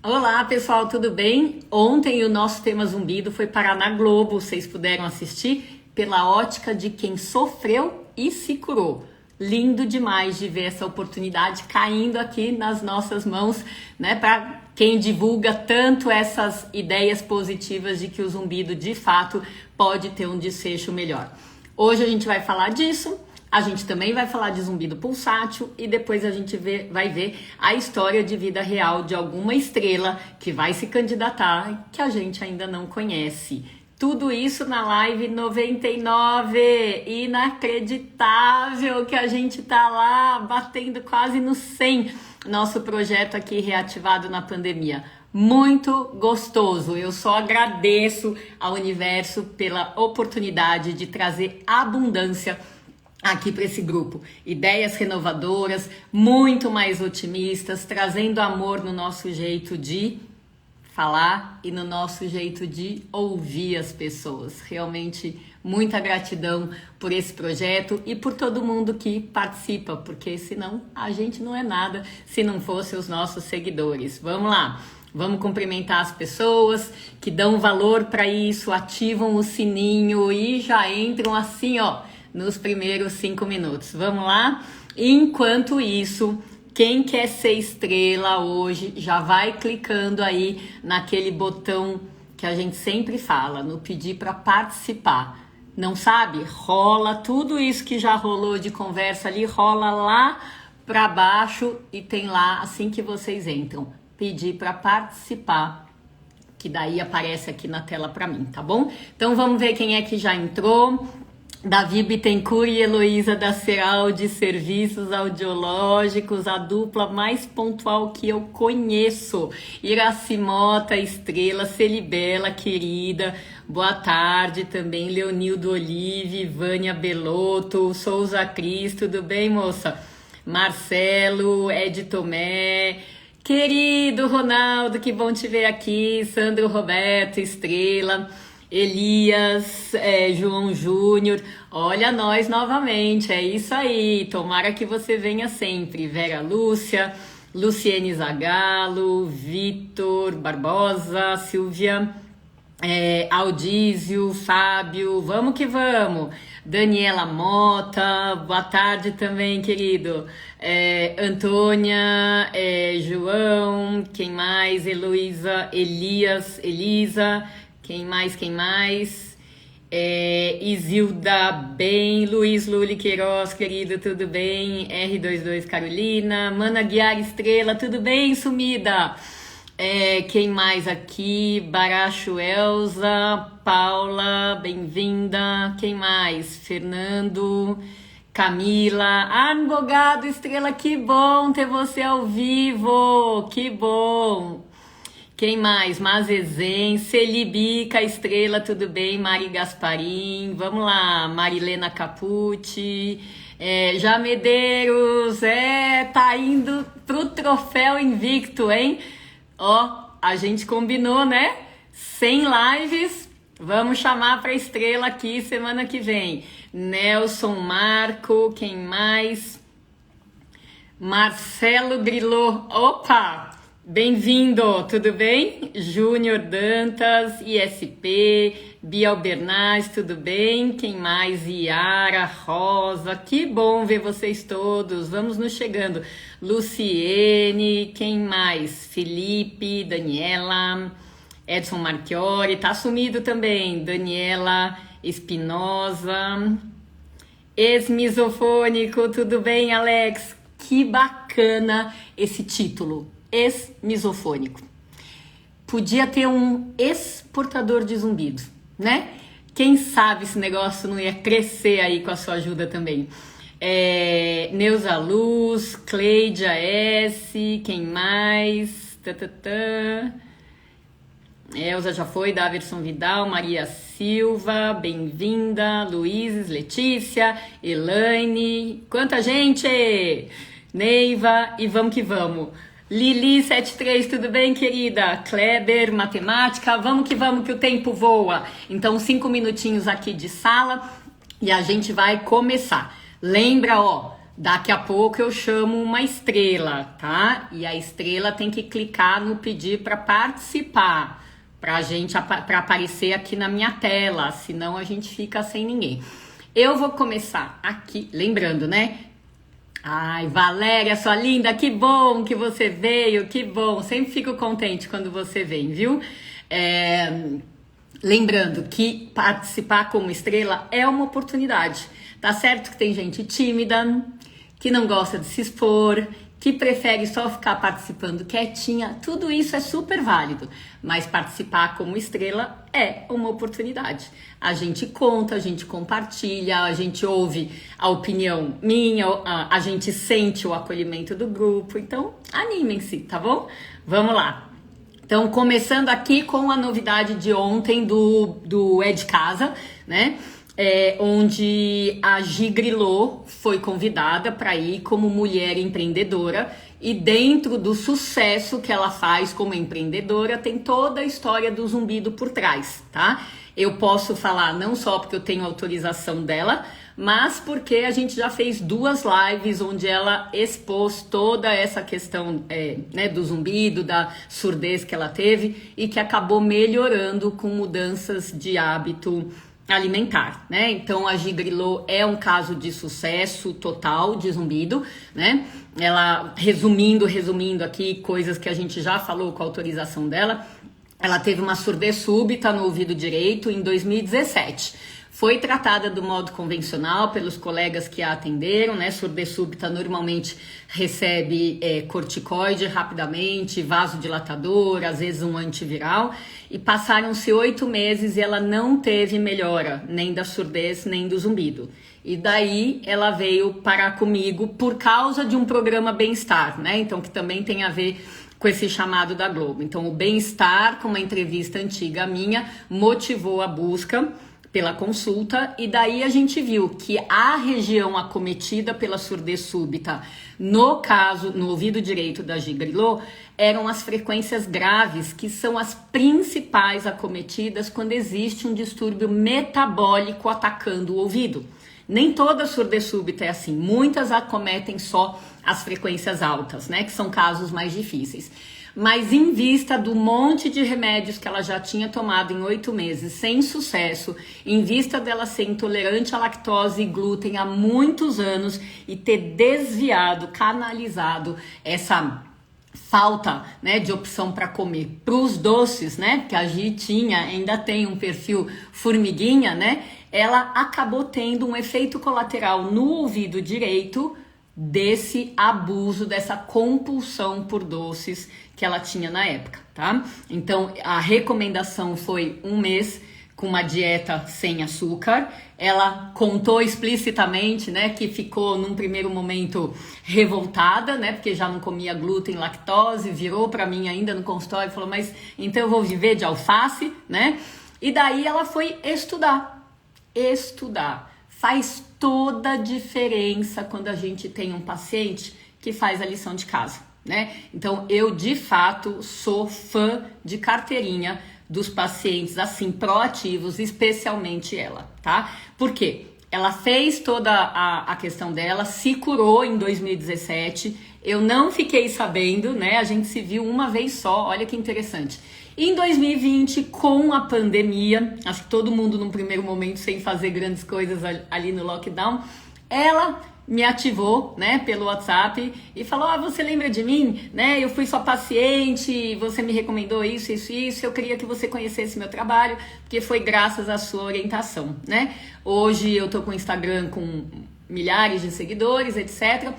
Olá pessoal, tudo bem? Ontem o nosso tema zumbido foi parar na Globo, vocês puderam assistir pela ótica de quem sofreu e se curou. Lindo demais de ver essa oportunidade caindo aqui nas nossas mãos, né? Para quem divulga tanto essas ideias positivas de que o zumbido de fato pode ter um desfecho melhor. Hoje a gente vai falar disso. A gente também vai falar de zumbido pulsátil e depois a gente vai ver a história de vida real de alguma estrela que vai se candidatar que a gente ainda não conhece. Tudo isso na live 99. Inacreditável que a gente tá lá batendo quase no 100. Nosso projeto aqui reativado na pandemia. Muito gostoso. Eu só agradeço ao universo pela oportunidade de trazer abundância aqui para esse grupo, ideias renovadoras, muito mais otimistas, trazendo amor no nosso jeito de falar e no nosso jeito de ouvir as pessoas. Realmente muita gratidão por esse projeto e por todo mundo que participa, porque senão a gente não é nada se não fosse os nossos seguidores. Vamos lá. Vamos cumprimentar as pessoas que dão valor para isso, ativam o sininho e já entram assim, ó, nos primeiros 5 minutos. Vamos lá? Enquanto isso, quem quer ser estrela hoje, já vai clicando aí naquele botão que a gente sempre fala, no pedir para participar. Não sabe? Rola tudo isso que já rolou de conversa ali, rola lá para baixo e tem lá, assim que vocês entram, pedir para participar, que daí aparece aqui na tela para mim, tá bom? Então vamos ver quem é que já entrou. Davi Bittencourt e Heloísa da Ceral de Serviços Audiológicos, a dupla mais pontual que eu conheço. Iracimota Estrela, Celibela, querida, boa tarde também. Leonildo Olive, Vânia Belotto, Souza Cris, tudo bem, moça? Marcelo, Ed Tomé, querido Ronaldo, que bom te ver aqui. Sandro Roberto Estrela, Elias, João Júnior, olha nós novamente, é isso aí, tomara que você venha sempre. Vera Lúcia, Luciene Zagalo, Vitor Barbosa, Silvia, Aldísio, Fábio, vamos que vamos. Daniela Mota, boa tarde também, querido. Antônia, João, quem mais? Heloísa, Elias, Elisa, quem mais? Isilda Bem, Luiz Luli Queiroz, querido, tudo bem? R22 Carolina, Mana Guiar Estrela, tudo bem, sumida? Quem mais aqui? Baracho Elza, Paula, bem-vinda. Quem mais? Fernando, Camila, Advogado Estrela, que bom ter você ao vivo, que bom. Quem mais? Mazezen, Celibica Estrela, tudo bem? Mari Gasparim, vamos lá, Marilena Capucci, Já Medeiros, tá indo pro troféu invicto, hein? Ó, a gente combinou, né? 100 lives, vamos chamar pra estrela aqui semana que vem. Nelson Marco, quem mais? Marcelo Grilô, opa! Bem-vindo, tudo bem? Júnior Dantas, ISP, Biel Bernaz, tudo bem? Quem mais? Iara, Rosa, que bom ver vocês todos, vamos nos chegando. Luciene, quem mais? Felipe, Daniela, Edson Marchiori, tá sumido também. Daniela Espinosa, ex-misofônico, tudo bem, Alex? Que bacana esse título. Ex-misofônico. Podia ter um exportador de zumbido, né? Quem sabe esse negócio não ia crescer aí com a sua ajuda também. Neuza Luz, Cleidia S, quem mais? Elza já foi, Daverson Vidal, Maria Silva, bem-vinda, Luizes, Letícia, Elaine, quanta gente! Neiva, e vamos que vamos. Lili73, tudo bem, querida? Kleber, matemática, vamos que o tempo voa. Então, 5 minutinhos aqui de sala e a gente vai começar. Lembra, ó, daqui a pouco eu chamo uma estrela, tá? E a estrela tem que clicar no pedir para participar, para aparecer aqui na minha tela, senão a gente fica sem ninguém. Eu vou começar aqui, lembrando, né? Ai, Valéria, sua linda, que bom que você veio, que bom. Sempre fico contente quando você vem, viu? Lembrando que participar como estrela é uma oportunidade. Tá certo que tem gente tímida, que não gosta de se expor, que prefere só ficar participando quietinha. Tudo isso é super válido, mas participar como estrela é uma oportunidade. A gente conta, a gente compartilha, a gente ouve a opinião minha, a gente sente o acolhimento do grupo. Então, animem-se, tá bom? Vamos lá. Então, começando aqui com a novidade de ontem do É de Casa, né? Onde a Gi Grillo foi convidada para ir como mulher empreendedora, e dentro do sucesso que ela faz como empreendedora tem toda a história do zumbido por trás, tá? Eu posso falar não só porque eu tenho autorização dela, mas porque a gente já fez 2 lives onde ela expôs toda essa questão né, do zumbido, da surdez que ela teve e que acabou melhorando com mudanças de hábito alimentar, né? Então a Gi Grillo é um caso de sucesso total de zumbido, né? Ela, resumindo aqui coisas que a gente já falou com a autorização dela, ela teve uma surdez súbita no ouvido direito em 2017. Foi tratada do modo convencional pelos colegas que a atenderam, né? Surdez súbita normalmente recebe corticoide rapidamente, vasodilatador, às vezes um antiviral, e passaram-se 8 meses e ela não teve melhora, nem da surdez, nem do zumbido. E daí ela veio parar comigo por causa de um programa Bem-Estar, né? Então, que também tem a ver com esse chamado da Globo. Então, o Bem-Estar, com uma entrevista antiga minha, motivou a busca pela consulta, e daí a gente viu que a região acometida pela surdez súbita, no caso, no ouvido direito da Gi Grillo, eram as frequências graves, que são as principais acometidas quando existe um distúrbio metabólico atacando o ouvido. Nem toda surdez súbita é assim, muitas acometem só as frequências altas, né, que são casos mais difíceis. Mas em vista do monte de remédios que ela já tinha tomado em 8 meses sem sucesso, em vista dela ser intolerante à lactose e glúten há muitos anos e ter desviado, canalizado essa falta, né, de opção para comer para os doces, né, porque a Gi ainda tem um perfil formiguinha, né, ela acabou tendo um efeito colateral no ouvido direito desse abuso, dessa compulsão por doces que ela tinha na época, tá? Então, a recomendação foi 1 mês com uma dieta sem açúcar. Ela contou explicitamente, né, que ficou num primeiro momento revoltada, né, porque já não comia glúten, lactose, virou para mim ainda no consultório e falou, mas então eu vou viver de alface, né? E daí ela foi estudar. Faz toda a diferença quando a gente tem um paciente que faz a lição de casa, né? Então, eu, de fato, sou fã de carteirinha dos pacientes, assim, proativos, especialmente ela, tá? Por quê? Ela fez toda a questão dela, se curou em 2017, eu não fiquei sabendo, né? A gente se viu uma vez só, olha que interessante. Em 2020, com a pandemia, acho que todo mundo num primeiro momento sem fazer grandes coisas ali no lockdown, ela me ativou, né, pelo WhatsApp e falou, você lembra de mim? Né, eu fui sua paciente, você me recomendou isso, eu queria que você conhecesse meu trabalho, porque foi graças à sua orientação, né? Hoje eu tô com o Instagram com milhares de seguidores, etc.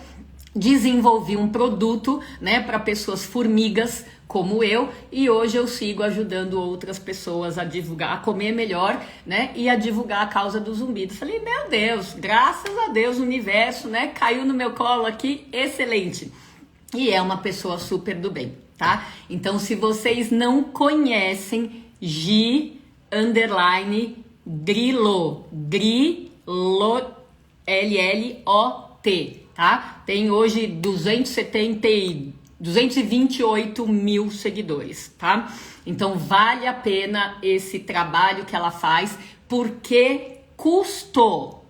Desenvolvi um produto, né, para pessoas formigas como eu, e hoje eu sigo ajudando outras pessoas a divulgar, a comer melhor, né, e a divulgar a causa do zumbido. Falei, meu Deus, graças a Deus, o universo, né, caiu no meu colo aqui, excelente. E é uma pessoa super do bem, tá? Então, se vocês não conhecem Gi Grillo, L-L-O-T, tá? Tem hoje 228 mil seguidores, tá? Então vale a pena esse trabalho que ela faz, porque custou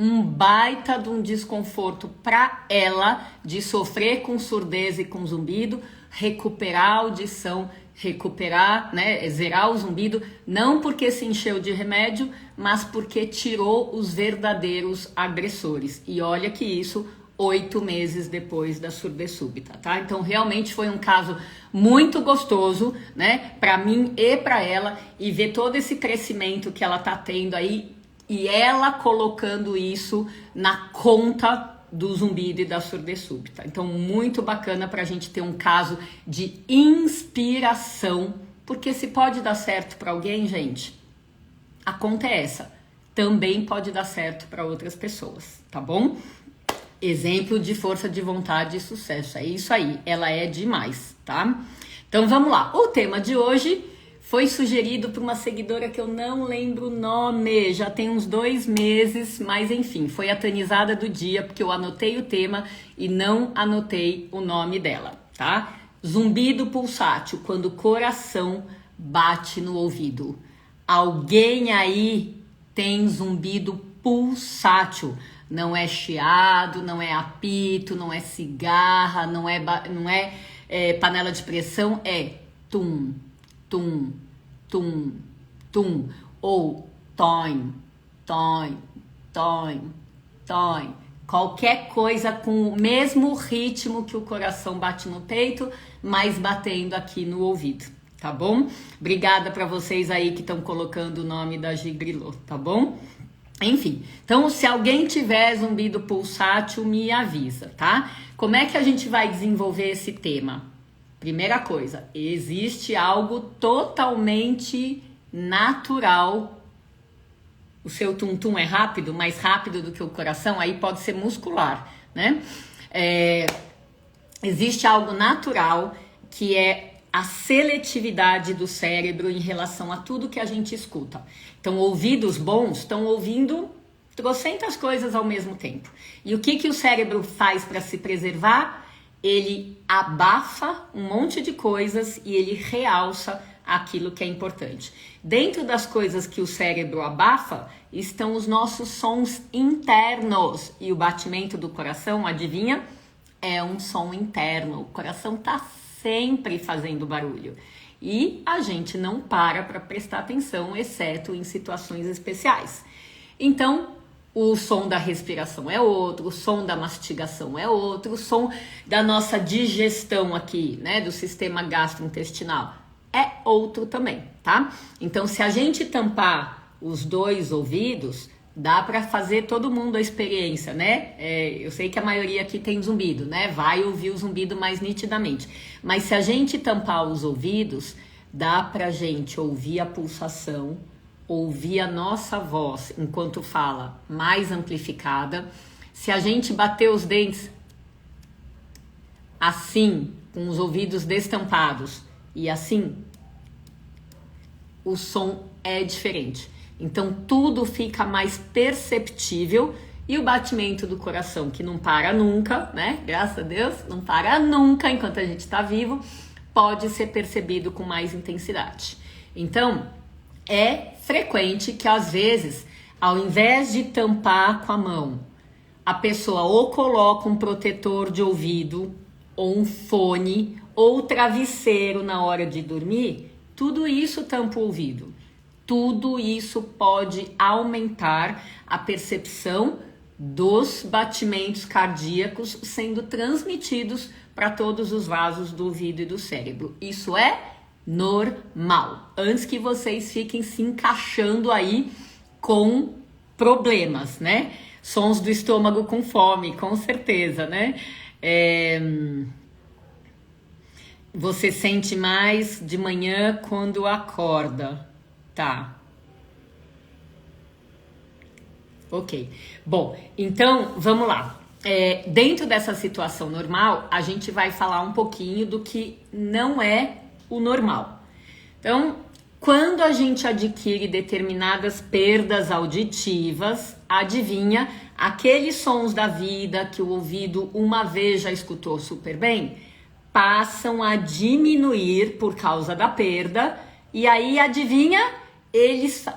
um baita de um desconforto para ela de sofrer com surdez e com zumbido, recuperar a audição, recuperar, né, zerar o zumbido, não porque se encheu de remédio, mas porque tirou os verdadeiros agressores. E olha que isso 8 meses depois da surdez súbita, tá? Então realmente foi um caso muito gostoso, né, para mim e para ela, e ver todo esse crescimento que ela tá tendo aí e ela colocando isso na conta do zumbido e da surdez súbita. Então, muito bacana para a gente ter um caso de inspiração, porque se pode dar certo para alguém, gente, a conta é essa. Também pode dar certo para outras pessoas, tá bom? Exemplo de força de vontade e sucesso. É isso aí, ela é demais, tá? Então, vamos lá. O tema de hoje foi sugerido por uma seguidora que eu não lembro o nome, já tem uns 2 meses, mas enfim, foi a Tanizada do dia, porque eu anotei o tema e não anotei o nome dela, tá? Zumbido pulsátil, quando o coração bate no ouvido. Alguém aí tem zumbido pulsátil? Não é chiado, não é apito, não é cigarra, não é panela de pressão, é tum, tum, tum, tum, ou toim, toim, toim, toim. Qualquer coisa com o mesmo ritmo que o coração bate no peito, mas batendo aqui no ouvido, tá bom? Obrigada para vocês aí que estão colocando o nome da Gigrilô, tá bom? Enfim, então se alguém tiver zumbido pulsátil, me avisa, tá? Como é que a gente vai desenvolver esse tema? Primeira coisa, existe algo totalmente natural. O seu tum-tum é rápido, mais rápido do que o coração, aí pode ser muscular, né? Existe algo natural que é a seletividade do cérebro em relação a tudo que a gente escuta. Então, ouvidos bons estão ouvindo trocentas coisas ao mesmo tempo. E o que o cérebro faz para se preservar? Ele abafa um monte de coisas e ele realça aquilo que é importante. Dentro das coisas que o cérebro abafa estão os nossos sons internos. E o batimento do coração, adivinha? É um som interno. O coração está sempre fazendo barulho. E a gente não para prestar atenção, exceto em situações especiais. Então, o som da respiração é outro, o som da mastigação é outro, o som da nossa digestão aqui, né, do sistema gastrointestinal é outro também, tá? Então, se a gente tampar os 2 ouvidos, dá para fazer todo mundo a experiência, né? Eu sei que a maioria aqui tem zumbido, né? Vai ouvir o zumbido mais nitidamente. Mas se a gente tampar os ouvidos, dá pra gente ouvir a pulsação, ouvir a nossa voz enquanto fala mais amplificada. Se a gente bater os dentes assim, com os ouvidos destampados e assim, o som é diferente. Então tudo fica mais perceptível e o batimento do coração, que não para nunca, né? Graças a Deus, não para nunca enquanto a gente está vivo, pode ser percebido com mais intensidade. Então, é frequente que às vezes, ao invés de tampar com a mão, a pessoa ou coloca um protetor de ouvido, ou um fone, ou travesseiro na hora de dormir, tudo isso tampa o ouvido. Tudo isso pode aumentar a percepção dos batimentos cardíacos sendo transmitidos para todos os vasos do ouvido e do cérebro. Isso é normal. Antes que vocês fiquem se encaixando aí com problemas, né? Sons do estômago com fome, com certeza, né? Você sente mais de manhã quando acorda. Tá. Ok. Bom, então, vamos lá. Dentro dessa situação normal, a gente vai falar um pouquinho do que não é o normal. Então, quando a gente adquire determinadas perdas auditivas, adivinha, aqueles sons da vida que o ouvido uma vez já escutou super bem, passam a diminuir por causa da perda, e aí, adivinha,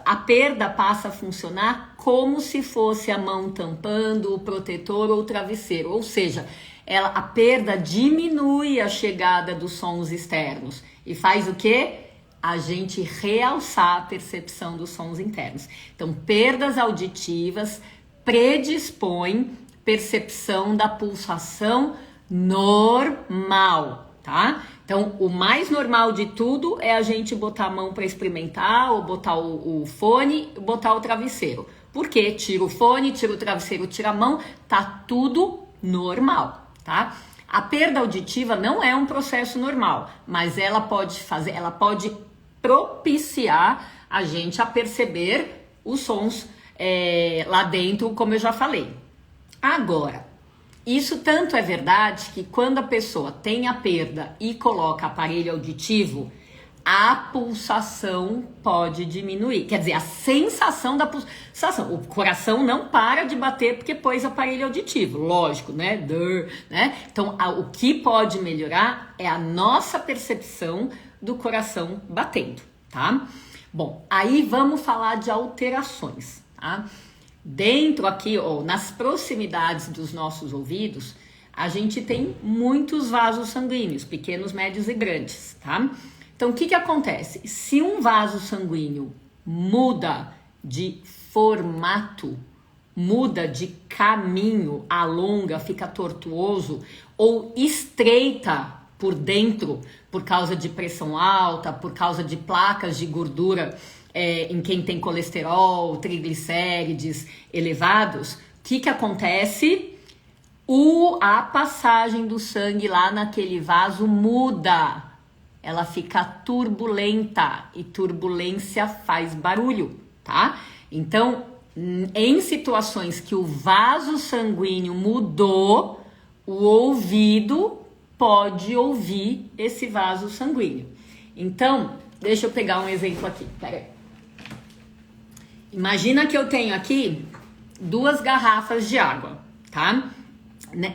a perda passa a funcionar como se fosse a mão tampando o protetor ou o travesseiro, ou seja, a perda diminui a chegada dos sons externos e faz o quê? A gente realçar a percepção dos sons internos. Então, perdas auditivas predispõem percepção da pulsação normal, tá? Então, o mais normal de tudo é a gente botar a mão para experimentar, ou botar o fone, botar o travesseiro. Por quê? Tira o fone, tira o travesseiro, tira a mão, tá tudo normal. Tá? A perda auditiva não é um processo normal, mas ela pode propiciar a gente a perceber os sons lá dentro, como eu já falei. Agora, isso tanto é verdade que quando a pessoa tem a perda e coloca aparelho auditivo, a pulsação pode diminuir. Quer dizer, a sensação da pulsação. O coração não para de bater porque pôs aparelho auditivo. Lógico, né? Então, o que pode melhorar é a nossa percepção do coração batendo, tá? Bom, aí vamos falar de alterações, tá? Dentro aqui, nas proximidades dos nossos ouvidos, a gente tem muitos vasos sanguíneos, pequenos, médios e grandes, tá? Então, o que acontece? Se um vaso sanguíneo muda de formato, muda de caminho, alonga, fica tortuoso ou estreita por dentro por causa de pressão alta, por causa de placas de gordura em quem tem colesterol, triglicérides elevados, o que acontece? A passagem do sangue lá naquele vaso muda. Ela fica turbulenta e turbulência faz barulho, tá? Então, em situações que o vaso sanguíneo mudou, o ouvido pode ouvir esse vaso sanguíneo. Então, deixa eu pegar um exemplo aqui, peraí. Imagina que eu tenho aqui 2 garrafas de água, tá?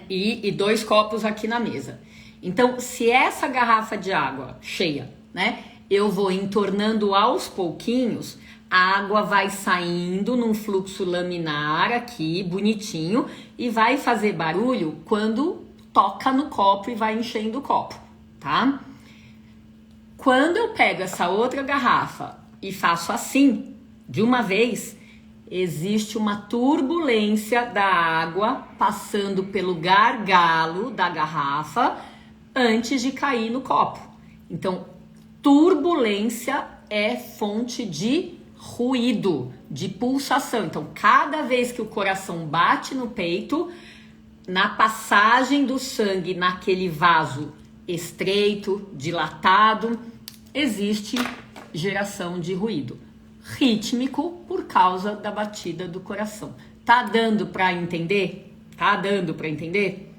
E 2 copos aqui na mesa. Então, se essa garrafa de água cheia, né, eu vou entornando aos pouquinhos, a água vai saindo num fluxo laminar aqui, bonitinho, e vai fazer barulho quando toca no copo e vai enchendo o copo, tá? Quando eu pego essa outra garrafa e faço assim, de uma vez, existe uma turbulência da água passando pelo gargalo da garrafa antes de cair no copo. Então, turbulência é fonte de ruído, de pulsação. Então, cada vez que o coração bate no peito, na passagem do sangue naquele vaso estreito, dilatado, existe geração de ruído rítmico por causa da batida do coração. Tá dando para entender? Tá dando para entender?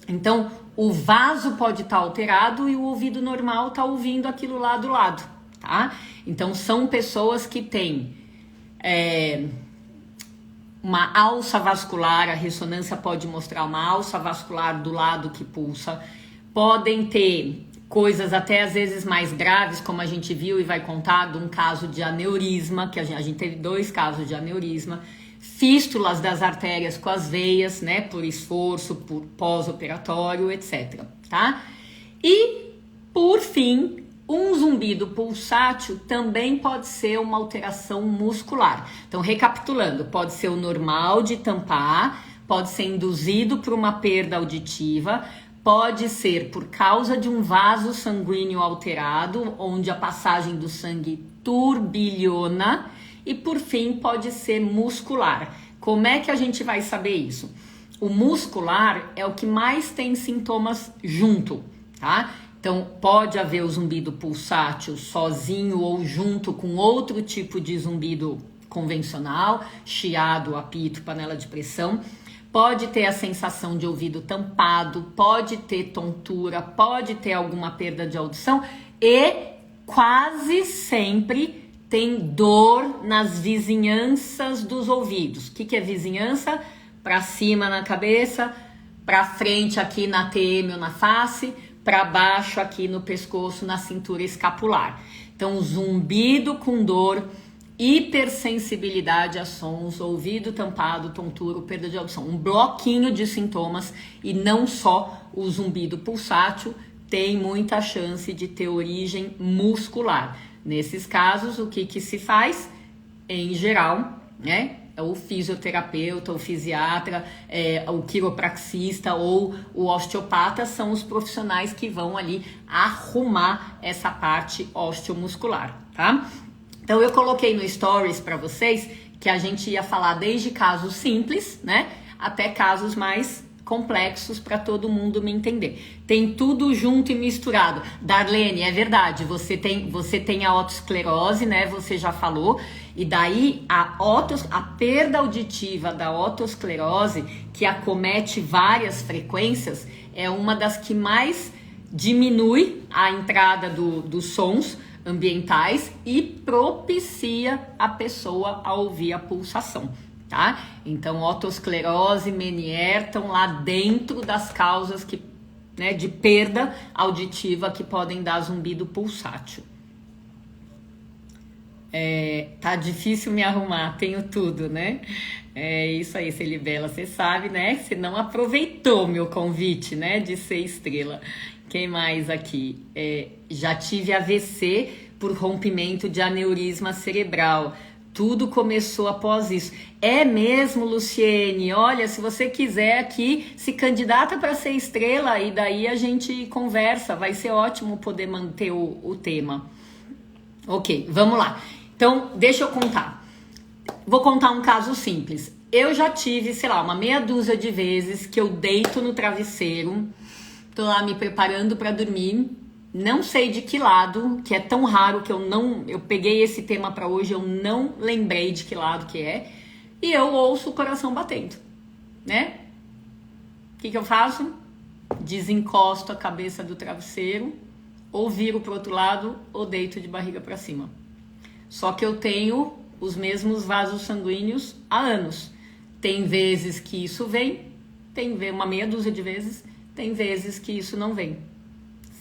Então, o vaso pode estar alterado e o ouvido normal tá ouvindo aquilo lá do lado, tá? Então, são pessoas que têm uma alça vascular, a ressonância pode mostrar uma alça vascular do lado que pulsa, podem ter coisas até às vezes mais graves, como a gente viu e vai contar de um caso de aneurisma, que a gente teve 2 casos de aneurisma, fístulas das artérias com as veias, né, por esforço, por pós-operatório, etc, tá? E, por fim, um zumbido pulsátil também pode ser uma alteração muscular. Então, recapitulando, pode ser o normal de tampar, pode ser induzido por uma perda auditiva, pode ser por causa de um vaso sanguíneo alterado, onde a passagem do sangue turbilhona, e por fim pode ser muscular. Como é que a gente vai saber isso? O muscular é o que mais tem sintomas junto, tá? Então pode haver o zumbido pulsátil sozinho ou junto com outro tipo de zumbido convencional, chiado, apito, panela de pressão. Pode ter a sensação de ouvido tampado, pode ter tontura, pode ter alguma perda de audição e quase sempre tem dor nas vizinhanças dos ouvidos. O que é vizinhança? Para cima na cabeça, para frente aqui na TM ou na face, para baixo aqui no pescoço, na cintura escapular. Então, zumbido com dor hipersensibilidade a sons, ouvido tampado, tontura, perda de audição. Um bloquinho de sintomas, e não só o zumbido pulsátil, tem muita chance de ter origem muscular. Nesses casos, o que se faz? Em geral, né? O fisioterapeuta, o fisiatra, o quiropraxista ou o osteopata são os profissionais que vão ali arrumar essa parte osteomuscular, tá? Então eu coloquei no Stories para vocês que a gente ia falar desde casos simples, né, até casos mais complexos para todo mundo me entender. Tem tudo junto e misturado. Darlene, é verdade, você tem a otosclerose, né, você já falou, e daí a perda auditiva da otosclerose, que acomete várias frequências, é uma das que mais diminui a entrada dos sons ambientais e propicia a pessoa a ouvir a pulsação, tá? Então, otosclerose, Meniere estão lá dentro das causas que, né, de perda auditiva que podem dar zumbido pulsátil. Tá difícil me arrumar, tenho tudo, né? É isso aí, Celibela, você sabe, né? Você não aproveitou meu convite, né, de ser estrela. Quem mais aqui? Já tive AVC por rompimento de aneurisma cerebral. Tudo começou após isso. É mesmo, Luciene? Olha, se você quiser aqui, se candidata para ser estrela e daí a gente conversa. Vai ser ótimo poder manter o tema. Ok, vamos lá. Então, deixa eu contar. Vou contar um caso simples. Eu já tive, sei lá, uma meia dúzia de vezes que eu deito no travesseiro, tô lá me preparando para dormir, não sei de que lado, que é tão raro que eu peguei esse tema para hoje, eu não lembrei de que lado que é, e eu ouço o coração batendo, né? O que eu faço? Desencosto a cabeça do travesseiro, ou viro pro outro lado, ou deito de barriga para cima. Só que eu tenho os mesmos vasos sanguíneos há anos. Tem vezes que isso vem, uma meia dúzia de vezes, tem vezes que isso não vem.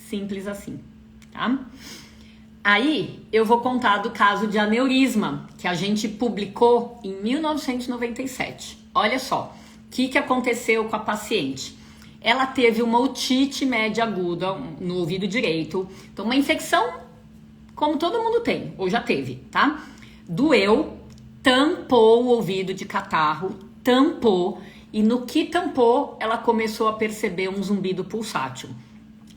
Simples assim, tá? Aí eu vou contar do caso de aneurisma, que a gente publicou em 1997. Olha só, o que aconteceu com a paciente? Ela teve uma otite média aguda no ouvido direito, então uma infecção como todo mundo tem, ou já teve, tá? Doeu, tampou o ouvido de catarro, tampou, e no que tampou, ela começou a perceber um zumbido pulsátil.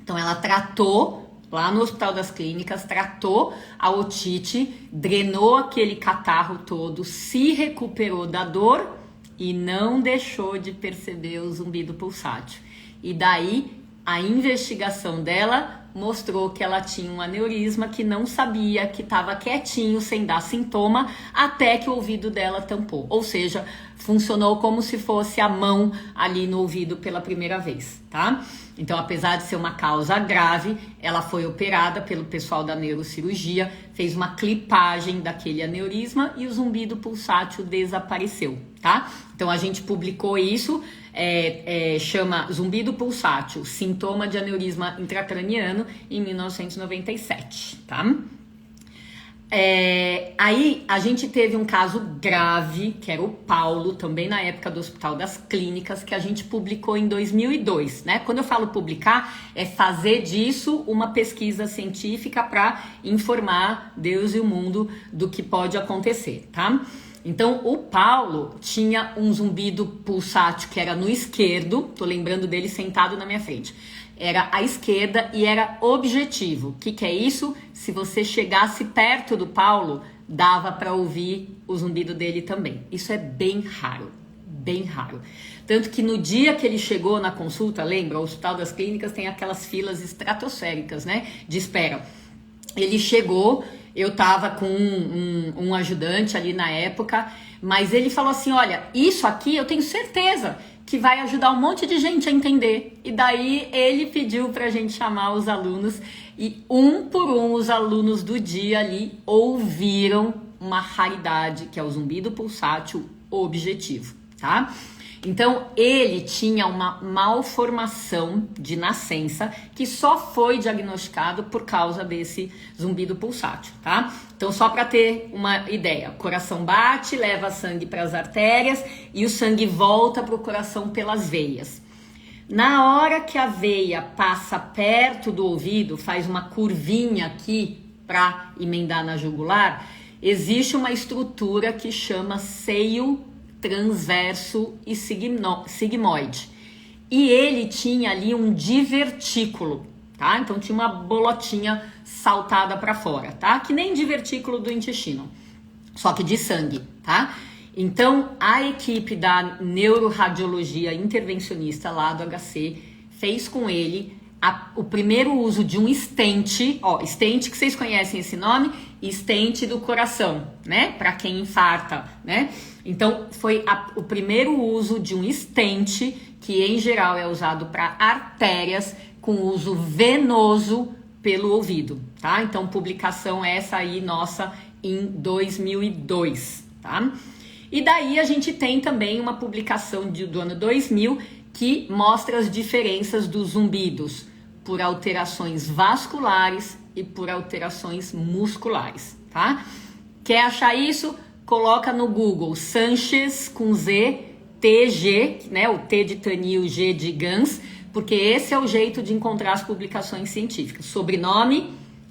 Então ela tratou, lá no Hospital das Clínicas, tratou a otite, drenou aquele catarro todo, se recuperou da dor e não deixou de perceber o zumbido pulsátil. E daí, a investigação dela mostrou que ela tinha um aneurisma, que não sabia, que estava quietinho, sem dar sintoma, até que o ouvido dela tampou. Ou seja, funcionou como se fosse a mão ali no ouvido pela primeira vez, tá? Então, apesar de ser uma causa grave, ela foi operada pelo pessoal da neurocirurgia, fez uma clipagem daquele aneurisma e o zumbido pulsátil desapareceu, tá? Então, a gente publicou isso, chama Zumbido Pulsátil, Sintoma de Aneurisma Intracraniano, em 1997, tá? Aí a gente teve um caso grave, que era o Paulo, também na época do Hospital das Clínicas, que a gente publicou em 2002, né? Quando eu falo publicar, é fazer disso uma pesquisa científica para informar Deus e o mundo do que pode acontecer, tá? Então, o Paulo tinha um zumbido pulsátil que era no esquerdo, tô lembrando dele sentado na minha frente. Era à esquerda e era objetivo. O que é isso? Se você chegasse perto do Paulo, dava para ouvir o zumbido dele também. Isso é bem raro, bem raro. Tanto que no dia que ele chegou na consulta, lembra? O Hospital das Clínicas tem aquelas filas estratosféricas, né? De espera. Ele chegou, eu tava com um ajudante ali na época, mas ele falou assim, olha, isso aqui eu tenho certeza que vai ajudar um monte de gente a entender. E daí ele pediu pra gente chamar os alunos e um por um os alunos do dia ali ouviram uma raridade, que é o zumbido pulsátil objetivo, tá? Então, ele tinha uma malformação de nascença que só foi diagnosticado por causa desse zumbido pulsátil, tá? Então, só para ter uma ideia, o coração bate, leva sangue para as artérias e o sangue volta para o coração pelas veias. Na hora que a veia passa perto do ouvido, faz uma curvinha aqui para emendar na jugular, existe uma estrutura que chama seio transverso e sigmoide. E ele tinha ali um divertículo, tá? Então tinha uma bolotinha saltada para fora, tá? Que nem divertículo do intestino, só que de sangue, tá? Então a equipe da neuroradiologia intervencionista lá do HC fez com ele o primeiro uso de um stent, stent que vocês conhecem esse nome, stent do coração, né? Para quem infarta, né? Então foi o primeiro uso de um stent que em geral é usado para artérias com uso venoso pelo ouvido, tá? Então publicação essa aí nossa em 2002, tá? E daí a gente tem também uma publicação do ano 2000 que mostra as diferenças dos zumbidos por alterações vasculares e por alterações musculares, tá? Quer achar isso? Coloca no Google Sanchez com Z, TG, né? O T de Tanil, o G de Gans, porque esse é o jeito de encontrar as publicações científicas. Sobrenome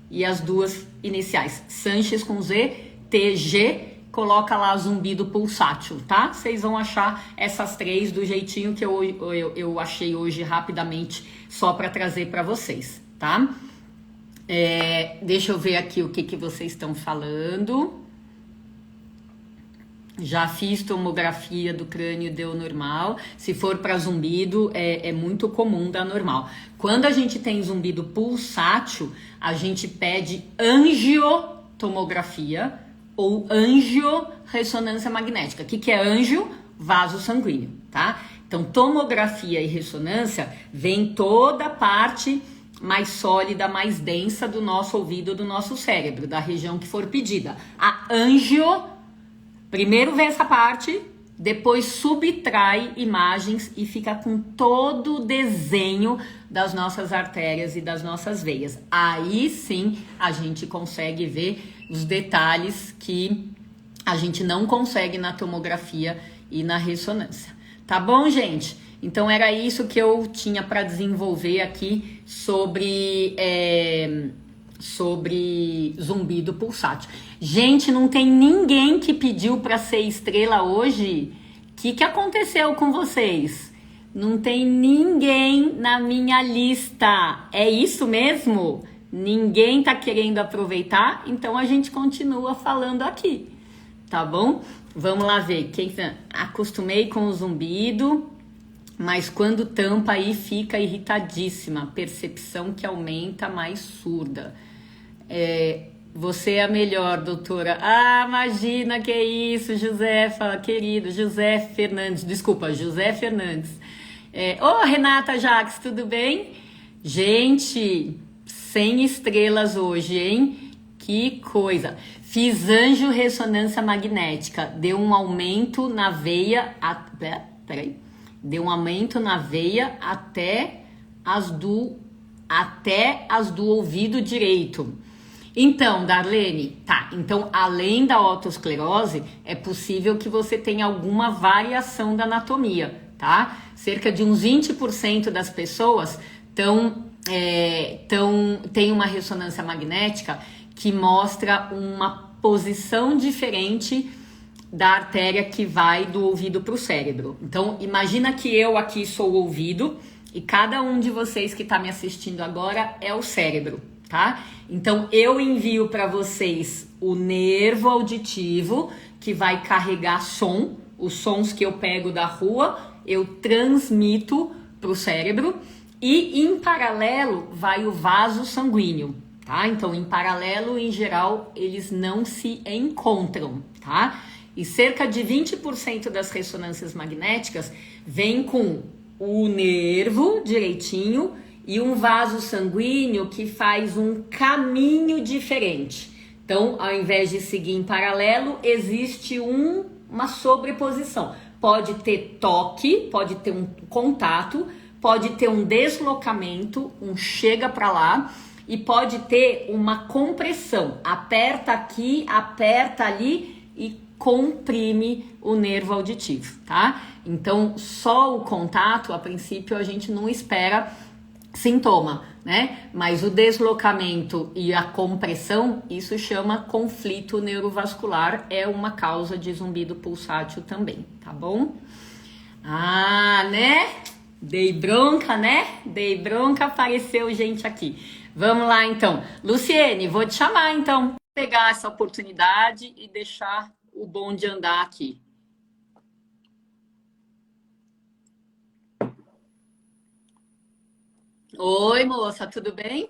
e as duas iniciais. Sanchez com Z, TG, coloca lá zumbido pulsátil, tá? Vocês vão achar essas três do jeitinho que eu achei hoje rapidamente, só para trazer para vocês, tá? Deixa eu ver aqui o que vocês estão falando. Já fiz tomografia do crânio, deu normal. Se for para zumbido, é muito comum dar normal. Quando a gente tem zumbido pulsátil, a gente pede angiotomografia ou angiorressonância magnética. O que é angio? Vaso sanguíneo, tá? Então, tomografia e ressonância vem toda a parte mais sólida, mais densa do nosso ouvido, do nosso cérebro, da região que for pedida. A angio, primeiro vê essa parte, depois subtrai imagens e fica com todo o desenho das nossas artérias e das nossas veias. Aí sim a gente consegue ver os detalhes que a gente não consegue na tomografia e na ressonância. Tá bom, gente? Então era isso que eu tinha para desenvolver aqui sobre zumbido pulsátil. Gente, não tem ninguém que pediu para ser estrela hoje. O que aconteceu com vocês? Não tem ninguém na minha lista. É isso mesmo? Ninguém tá querendo aproveitar? Então a gente continua falando aqui, tá bom? Vamos lá ver. Acostumei com o zumbido, mas quando tampa aí fica irritadíssima. Percepção que aumenta, mais surda. Você é a melhor, doutora. Ah, imagina, que isso, Josefa, querido, José Fernandes. Desculpa, José Fernandes. Renata Jacques, tudo bem? Gente, 100 estrelas hoje, hein? Que coisa. Fiz angiorressonância magnética. Deu um aumento na veia... Deu um aumento na veia até as do ouvido direito. Então, Darlene, tá. Então, além da otosclerose, é possível que você tenha alguma variação da anatomia, tá? Cerca de uns 20% das pessoas tem uma ressonância magnética que mostra uma posição diferente da artéria que vai do ouvido para o cérebro. Então, imagina que eu aqui sou o ouvido e cada um de vocês que está me assistindo agora é o cérebro, tá? Então, eu envio para vocês o nervo auditivo que vai carregar som, os sons que eu pego da rua, eu transmito para o cérebro e, em paralelo, vai o vaso sanguíneo, tá? Então, em paralelo, em geral, eles não se encontram, tá? E cerca de 20% das ressonâncias magnéticas vem com o nervo direitinho e um vaso sanguíneo que faz um caminho diferente. Então, ao invés de seguir em paralelo, existe uma sobreposição. Pode ter toque, pode ter um contato, pode ter um deslocamento, um chega para lá, e pode ter uma compressão. Aperta aqui, aperta ali e comprime o nervo auditivo, tá? Então, só o contato, a princípio, a gente não espera sintoma, né? Mas o deslocamento e a compressão, isso chama conflito neurovascular, é uma causa de zumbido pulsátil também, tá bom? Ah, né? Dei bronca, né? Dei bronca, apareceu gente aqui. Vamos lá, então. Luciene, vou te chamar, então. Vou pegar essa oportunidade e deixar o bonde andar aqui. Oi, moça, tudo bem?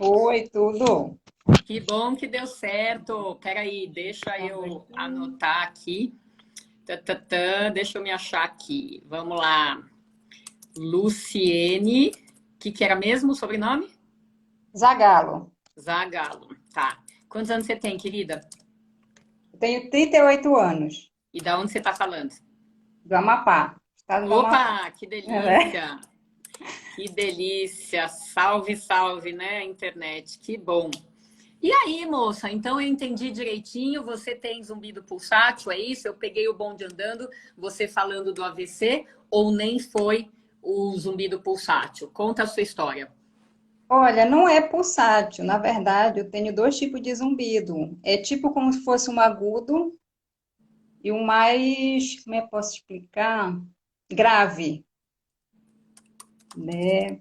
Oi, tudo? Que bom que deu certo. Peraí, deixa eu anotar aqui. Deixa eu me achar aqui. Vamos lá. Luciene, que era mesmo o sobrenome? Zagalo. Zagalo. Tá. Quantos anos você tem, querida? Eu tenho 38 anos, E da onde você tá falando? do Amapá, estado do Amapá. Opa, que É. delícia! Que delícia! Salve, salve, né, internet? Que bom. E aí, moça? Então eu entendi direitinho. Você tem zumbido pulsátil, é isso? Eu peguei o bonde andando, você falando do AVC, ou nem foi o zumbido pulsátil? Conta a sua história. Olha, não é pulsátil. Na verdade, eu tenho dois tipos de zumbido. É tipo como se fosse um agudo e um mais, como é que eu posso explicar? Grave, né?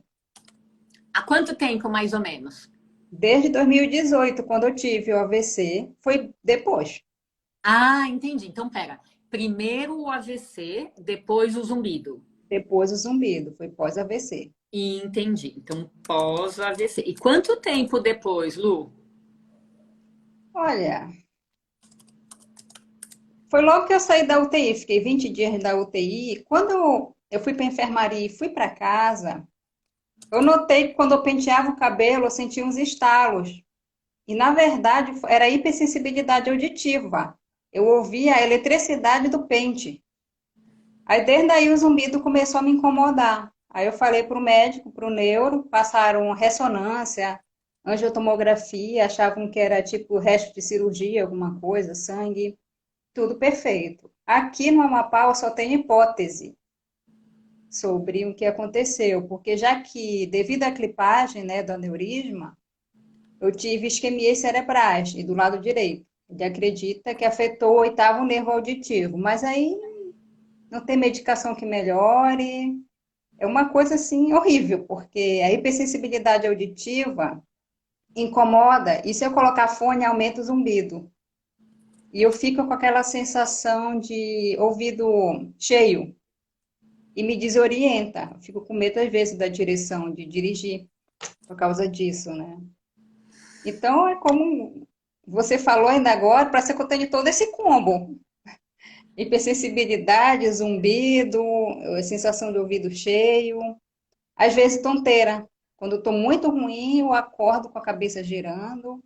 Há quanto tempo, mais ou menos? Desde 2018, quando eu tive o AVC, foi depois. Ah, entendi. Então, pera. Primeiro o AVC, depois o zumbido. Depois o zumbido, foi pós-AVC. Entendi. Então, pós-AVC. E quanto tempo depois, Lu? Olha, foi logo que eu saí da UTI, fiquei 20 dias da UTI. Quando eu fui para a enfermaria e fui para casa, eu notei que quando eu penteava o cabelo, eu sentia uns estalos. E, na verdade, era hipersensibilidade auditiva. Eu ouvia a eletricidade do pente. Aí, desde aí, o zumbido começou a me incomodar. Aí, eu falei para o médico, para o neuro, passaram ressonância, angiotomografia, achavam que era tipo resto de cirurgia, alguma coisa, sangue. Tudo perfeito. Aqui no Amapá eu só tenho hipótese sobre o que aconteceu, porque já que, devido à clipagem, né, do aneurisma, eu tive isquemias cerebrais e do lado direito. Ele acredita que afetou o oitavo nervo auditivo, mas aí não tem medicação que melhore. É uma coisa assim horrível, porque a hipersensibilidade auditiva incomoda, e se eu colocar fone, aumenta o zumbido. E eu fico com aquela sensação de ouvido cheio e me desorienta. Eu fico com medo, às vezes, da direção, de dirigir por causa disso, né? Então, é como você falou ainda agora, parece que eu tenho todo esse combo. Hipersensibilidade, zumbido, sensação de ouvido cheio, às vezes tonteira. Quando eu estou muito ruim, eu acordo com a cabeça girando.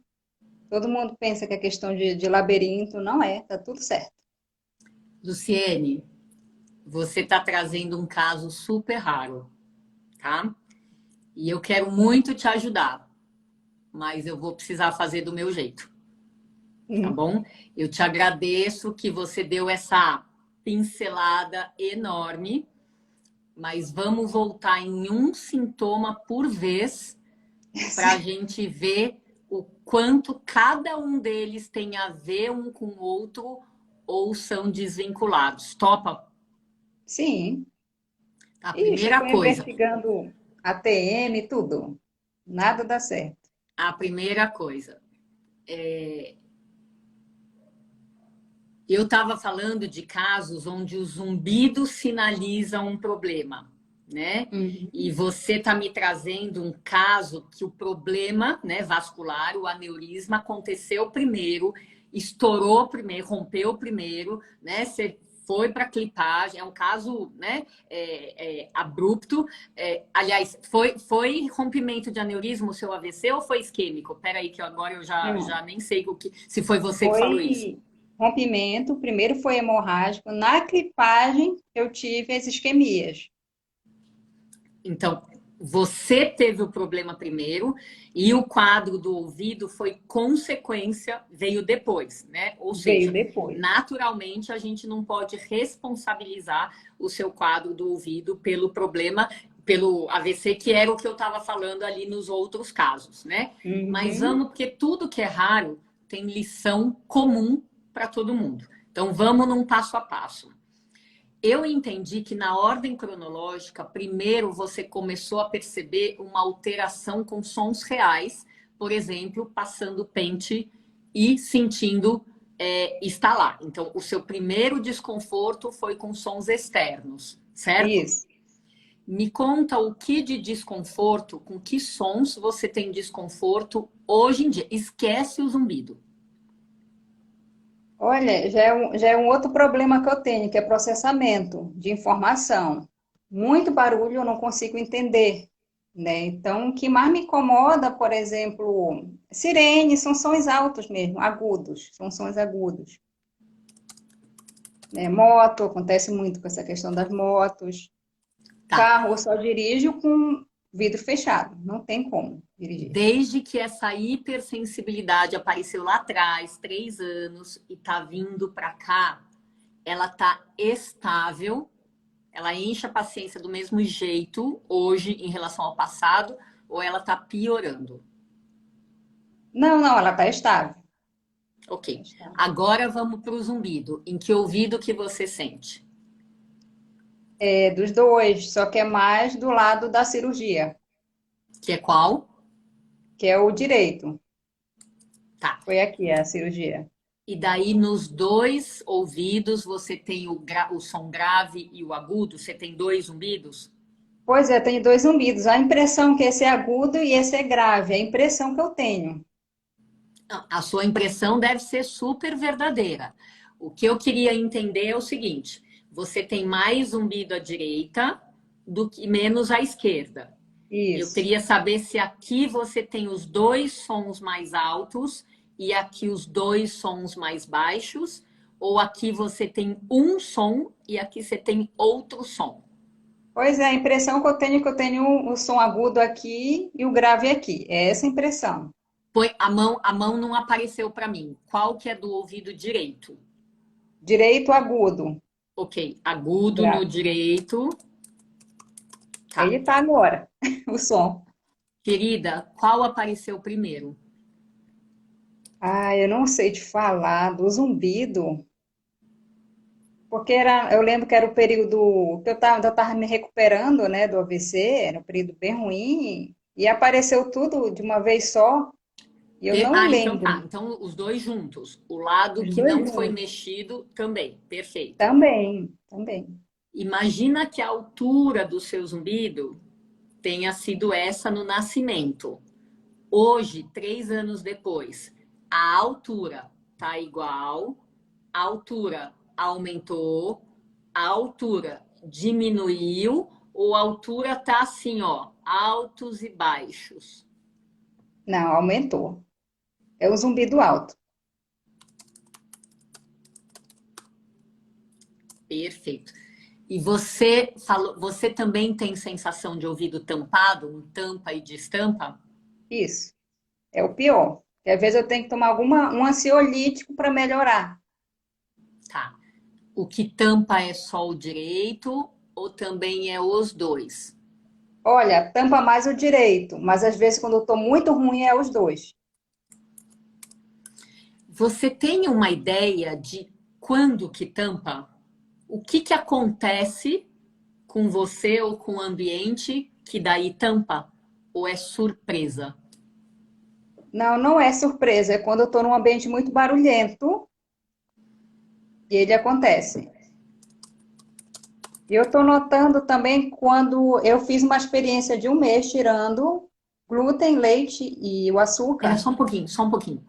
Todo mundo pensa que é questão de labirinto, não é, tá tudo certo. Luciene, você está trazendo um caso super raro, tá? E eu quero muito te ajudar, mas eu vou precisar fazer do meu jeito, tá bom? Eu te agradeço que você deu essa pincelada enorme, mas vamos voltar em um sintoma por vez para a gente ver o quanto cada um deles tem a ver um com o outro ou são desvinculados. Topa? Sim. A Ixi, primeira estou coisa, investigando ATM, tudo. Nada dá certo. a primeira coisa. Eu estava falando de casos onde o zumbido sinaliza um problema, né? Uhum. E você está me trazendo um caso que o problema, né, vascular, o aneurisma, aconteceu primeiro, estourou primeiro, rompeu primeiro, né? Você foi para clipagem, é um caso, né, abrupto. Aliás, foi rompimento de aneurisma o seu AVC ou foi isquêmico? Peraí, que agora eu já Não, nem sei se foi você que falou isso. foi. rompimento, primeiro foi hemorrágico, na clipagem eu tive as isquemias. Então, você teve o problema primeiro e o quadro do ouvido foi consequência, veio depois, né? Ou Veio seja, depois. naturalmente a gente não pode responsabilizar o seu quadro do ouvido pelo problema, pelo AVC, que era o que eu estava falando ali nos outros casos, né? Mas Uhum. vamos, porque tudo que é raro tem lição comum para todo mundo. Então, vamos num passo a passo. Eu entendi que na ordem cronológica, primeiro você começou a perceber uma alteração com sons reais, por exemplo, passando pente e sentindo estalar. Então, o seu primeiro desconforto foi com sons externos, certo? Isso. Me conta o que de desconforto, com que sons você tem desconforto hoje em dia. Esquece o zumbido. Olha, já é um outro problema que eu tenho, que é processamento de informação. Muito barulho eu não consigo entender, né? Então, o que mais me incomoda, por exemplo, sirene, são sons altos mesmo, agudos, são sons agudos. Né? Moto, acontece muito com essa questão das motos. Tá. Carro eu só dirijo com vidro fechado, não tem como dirigir. Desde que essa hipersensibilidade apareceu lá atrás, 3 anos, e tá vindo para cá, ela tá estável, ela enche a paciência do mesmo jeito hoje em relação ao passado, ou ela tá piorando? Não, ela está estável. Tá Ok. estável. Agora vamos para o zumbido. Em que ouvido que você sente? É dos dois, só que é mais do lado da cirurgia, Que é qual? que é o direito. Tá. Foi aqui a cirurgia. E daí nos dois ouvidos você tem o som grave e o agudo? Você tem dois zumbidos? Pois é, tenho dois zumbidos. A impressão que esse é agudo e esse é grave, é a impressão que eu tenho. A sua impressão deve ser super verdadeira. O que eu queria entender é o seguinte: você tem mais zumbido à direita do que menos à esquerda. Eu Isso. queria saber se aqui você tem os dois sons mais altos e aqui os dois sons mais baixos, ou aqui você tem um som e aqui você tem outro som. Pois é, a impressão que eu tenho o som agudo aqui e o grave aqui. É essa a impressão. Põe a mão não apareceu para mim. Qual que é do ouvido direito? Direito agudo, Ok, agudo no grave. direito. Tá. Ele tá agora, o som. Querida, qual apareceu primeiro? Ah, eu não sei te falar do zumbido, porque era, eu lembro que era o período que eu tava me recuperando, né, do AVC, era um período bem ruim, e apareceu tudo de uma vez só, e eu não Então tá. lembro. Então os dois juntos. O lado Os que dois não foi juntos. mexido também. Perfeito. Também, também. Imagina que a altura do seu zumbido tenha sido essa no nascimento. Hoje, 3 anos depois, a altura tá igual, a altura aumentou, a altura diminuiu, ou a altura tá assim, ó, altos e baixos. Não, aumentou. É o zumbido alto. Perfeito. E você falou, você também tem sensação de ouvido tampado, um tampa e destampa? Isso. É o pior. Porque às vezes eu tenho que tomar um ansiolítico para melhorar. Tá. O que tampa é só o direito ou também é os dois? Olha, tampa mais o direito, mas às vezes quando eu tô muito ruim é os dois. Você tem uma ideia de quando que tampa? O que que acontece com você ou com o ambiente que daí tampa? Ou é surpresa? Não, não é surpresa, é quando eu tô num ambiente muito barulhento e ele acontece. E eu tô notando também quando eu fiz uma experiência de um mês tirando glúten, leite e o Pera açúcar. só um pouquinho, só um pouquinho,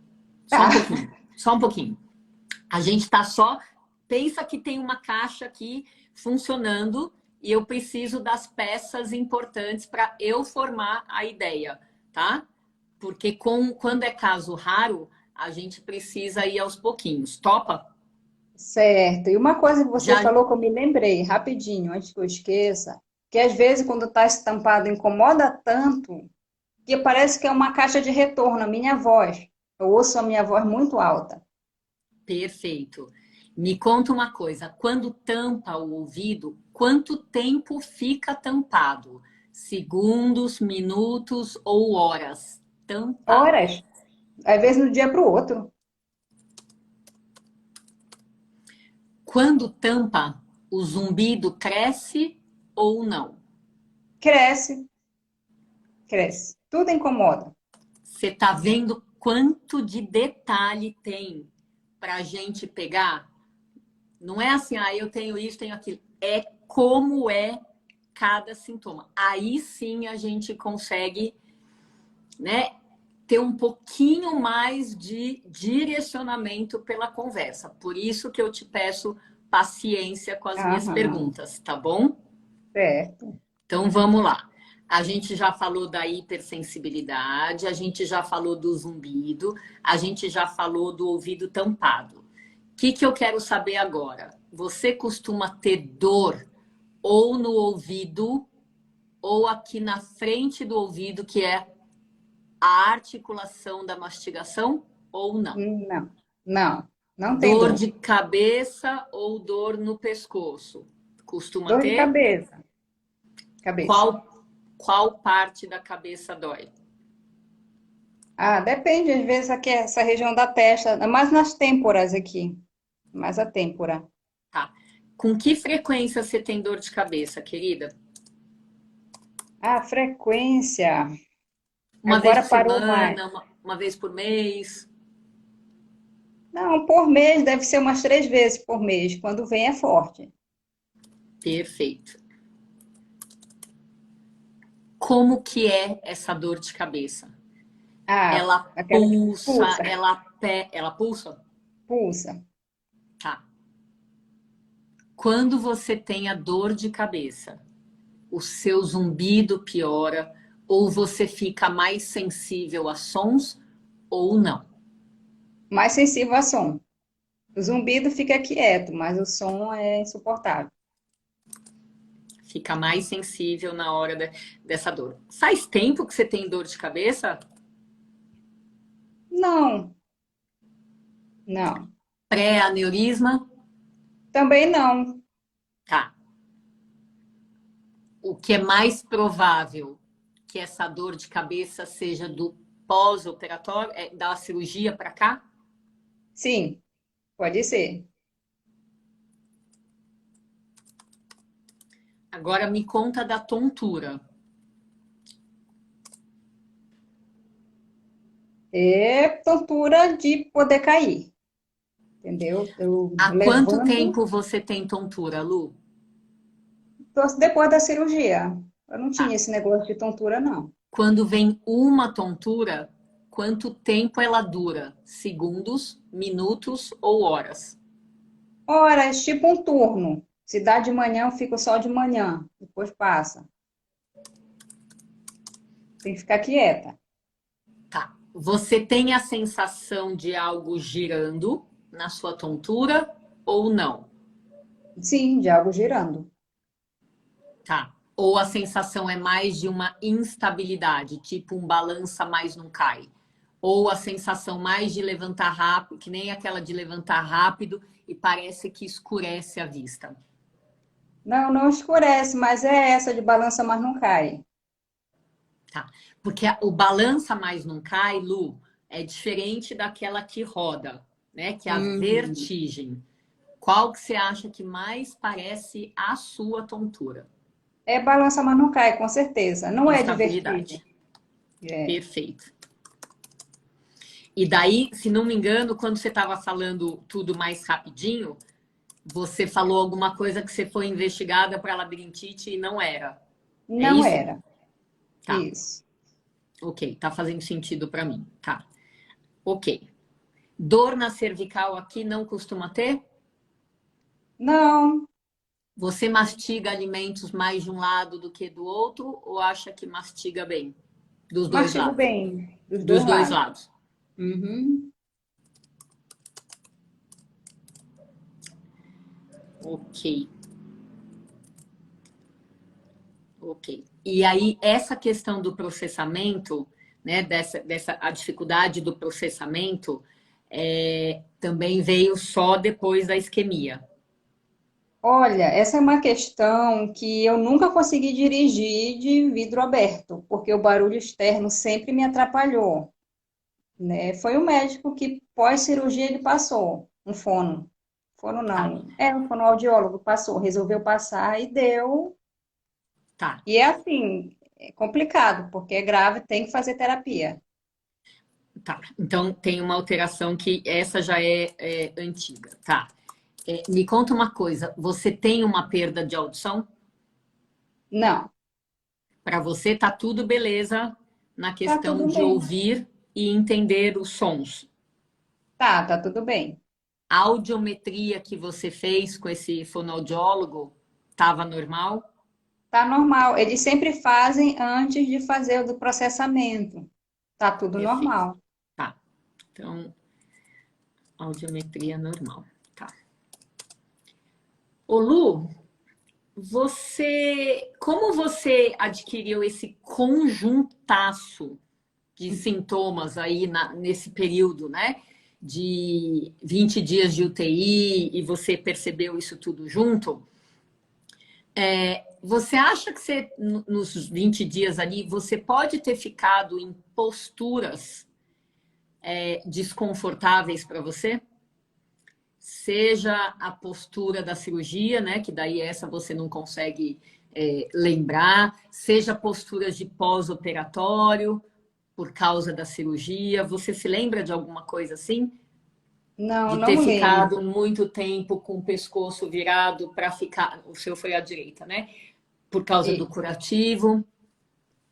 só um pouquinho, só um pouquinho. A gente está só. Pensa que tem uma caixa aqui funcionando e eu preciso das peças importantes para eu formar a ideia, tá? Porque quando é caso raro, a gente precisa ir aos pouquinhos. Topa? Certo. E uma coisa que você Já falou que eu me lembrei, rapidinho, antes que eu esqueça, que às vezes quando está estampado incomoda tanto que parece que é uma caixa de retorno, a minha voz. Eu ouço a minha voz muito alta. perfeito. Me conta uma coisa, quando tampa o ouvido, quanto tempo fica tampado? Segundos, minutos ou horas? Tampado. Horas, às vezes no dia para o outro. Quando tampa, o zumbido cresce ou não? Cresce, cresce. Tudo incomoda. Você tá vendo quanto de detalhe tem para gente pegar? Não é assim, ah, eu tenho isso, tenho aquilo. É como é cada sintoma. Aí sim a gente consegue, né, ter um pouquinho mais de direcionamento pela conversa. Por isso que eu te peço paciência com as minhas Aham, perguntas, tá bom? certo. Então vamos lá. A gente já falou da hipersensibilidade, a gente já falou do zumbido, a gente já falou do ouvido tampado. O que eu quero saber agora? Você costuma ter dor ou no ouvido ou aqui na frente do ouvido, que é a articulação da mastigação, ou não? Não, não, não tem Dor dor. de cabeça ou dor no pescoço? Costuma Dor de ter? cabeça, cabeça. Qual parte da cabeça dói? Ah, depende, às vezes aqui essa região da testa, mais nas têmporas aqui, mais a têmpora. Tá. Com que frequência você tem dor de cabeça, querida? Ah, frequência. Uma vez Agora por parou mais. semana, uma vez por mês? Não, por mês deve ser umas 3 vezes por mês. Quando vem é forte. Perfeito. Como que é essa dor de cabeça? Ah, Ela aquela que pulsa, pulsa, ela pulsa? pulsa. Tá. Quando você tem a dor de cabeça, o seu zumbido piora ou você fica mais sensível a sons ou não? Mais sensível a som. O zumbido fica quieto, mas o som é insuportável. Fica mais sensível na hora dessa dor. Faz tempo que você tem dor de cabeça? Não, não. Pré-aneurisma? Também não. Tá. O que é mais provável que essa dor de cabeça seja do pós-operatório, é da cirurgia para cá? Sim, pode ser. Agora me conta da tontura. É tontura de poder cair, entendeu? Eu Há quanto levanto, tempo você tem tontura, Lu? depois da cirurgia. Eu não Tá. tinha esse negócio de tontura, não. Quando vem uma tontura, quanto tempo ela dura? Segundos, minutos ou horas? Horas, tipo um turno. Se dá de manhã, eu fico só de manhã, depois passa. Tem que ficar quieta. Tá. Você tem a sensação de algo girando na sua tontura ou não? Sim, de algo girando. Tá. Ou a sensação é mais de uma instabilidade, tipo um balança, mas não cai. Ou a sensação mais de levantar rápido, que nem aquela de levantar rápido e parece que escurece a vista. Não, não escurece, mas é essa de balança, mas não cai. Tá. Porque o balança, mas não cai, Lu, é diferente daquela que roda, né? Que é a Uhum. vertigem. Qual que você acha que mais parece a sua tontura? É balança, mas não cai, com certeza. Não é de vertigem. Instabilidade. É. Perfeito. E daí, se não me engano, quando você estava falando tudo mais rapidinho, você falou alguma coisa que você foi investigada para labirintite e não era. É Não isso? era. Tá. Isso. Ok, tá fazendo sentido para mim. Tá. Ok. Dor na cervical aqui não costuma ter? Não, Você mastiga alimentos mais de um lado do que do outro ou acha que mastiga bem? Dos dois mastigo lados. bem, dos Dos dois dois lados. lados. Uhum. Ok, ok. E aí, essa questão do processamento, né, a dificuldade do processamento, também veio só depois da isquemia. Olha, essa é uma questão que eu nunca consegui dirigir de vidro aberto, porque o barulho externo sempre me atrapalhou, né? Foi o médico que, pós-cirurgia, ele passou um fono. Fono Tá, não, um fonoaudiólogo passou, resolveu passar e deu. tá, E é assim, é complicado, porque é grave, tem que fazer terapia. tá. Então, tem uma alteração que essa já é antiga, tá. Me conta uma coisa, você tem uma perda de audição? Não, Para você tá tudo beleza na tá questão tudo de bem. ouvir e entender os sons. Tá tudo bem. A audiometria que você fez com esse fonoaudiólogo estava normal? Tá normal. Eles sempre fazem antes de fazer o do processamento. Tá tudo Perfeito. normal. Tá. Então, audiometria normal. Tá. Ô Lu, como você adquiriu esse conjuntaço de sintomas aí nesse período, né? De 20 dias de UTI e você percebeu isso tudo junto? Você acha que nos 20 dias ali, você pode ter ficado em posturas desconfortáveis para você? Seja a postura da cirurgia, né? Que daí essa você não consegue lembrar, seja posturas de pós-operatório por causa da cirurgia. Você se lembra de alguma coisa assim? Não, De ter não lembro. ficado muito tempo com o pescoço virado para ficar. O seu foi à direita, né? Por causa do E curativo.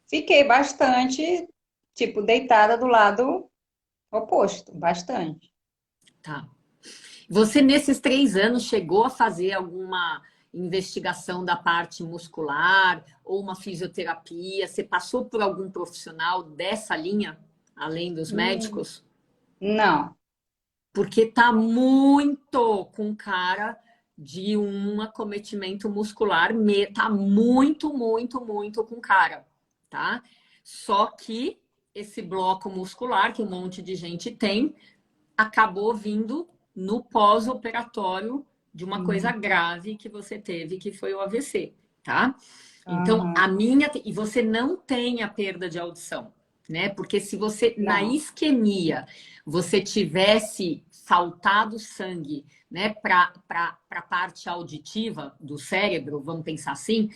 fiquei bastante, tipo, deitada do lado oposto, bastante. Tá. Você, nesses 3 anos, chegou a fazer alguma investigação da parte muscular ou uma fisioterapia? Você passou por algum profissional dessa linha, além dos Hum, médicos? Não. Porque tá muito com cara de um acometimento muscular, tá muito, muito, muito com cara, tá? Só que esse bloco muscular que um monte de gente tem acabou vindo no pós-operatório de uma coisa Hum, grave que você teve, que foi o AVC, tá? Então, aham, e você não tem a perda de audição, né? Porque se você, na não. isquemia, você tivesse faltado sangue, né, para a parte auditiva do cérebro, vamos pensar assim,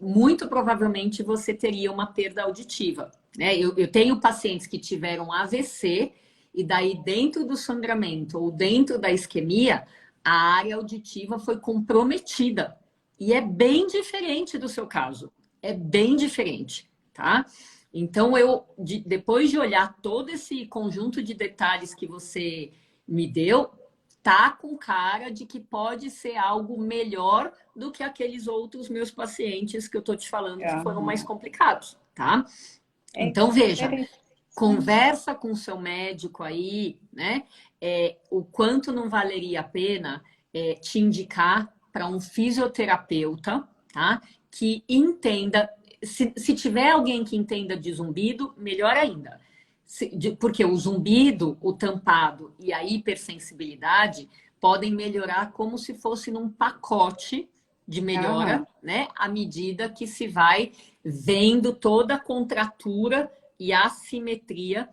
muito provavelmente você teria uma perda auditiva, né? Eu tenho pacientes que tiveram AVC e daí dentro do sangramento ou dentro da isquemia, a área auditiva foi comprometida. E é bem diferente do seu caso. É bem diferente, tá? Então, depois de olhar todo esse conjunto de detalhes que você me deu, tá com cara de que pode ser algo melhor do que aqueles outros meus pacientes que eu tô te falando que foram mais Aham. complicados, tá? É Então, veja, interessante. conversa com o seu médico aí, né? O quanto não valeria a pena te indicar para um fisioterapeuta, tá? Que entenda. Se tiver alguém que entenda de zumbido, melhor ainda. Porque o zumbido, o tampado e a hipersensibilidade podem melhorar como se fosse num pacote de melhora, Aham. né? À medida que se vai vendo toda a contratura e assimetria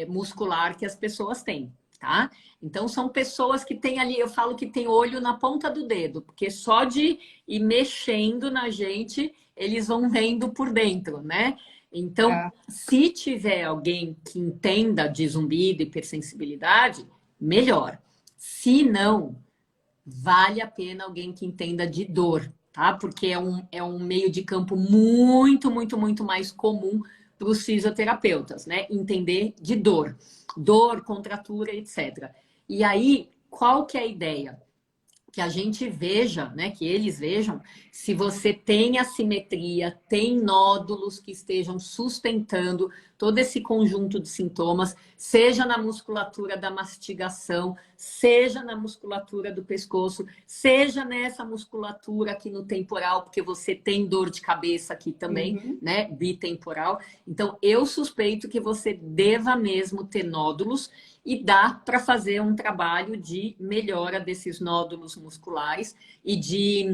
muscular que as pessoas têm, tá? Então, são pessoas que têm ali, eu falo que tem olho na ponta do dedo, porque só de ir mexendo na gente, eles vão vendo por dentro, né? Então, Ah, se tiver alguém que entenda de zumbido e hipersensibilidade, melhor. Se não, vale a pena alguém que entenda de dor, tá? Porque é um meio de campo muito, muito, muito mais comum para os fisioterapeutas, né? Entender de dor, contratura, etc. E aí, qual que é a ideia? Que a gente veja, né, que eles vejam, se você tem assimetria, tem nódulos que estejam sustentando todo esse conjunto de sintomas, seja na musculatura da mastigação, seja na musculatura do pescoço, seja nessa musculatura aqui no temporal, porque você tem dor de cabeça aqui também, Uhum. né? Bitemporal. Então, eu suspeito que você deva mesmo ter nódulos e dá para fazer um trabalho de melhora desses nódulos musculares e de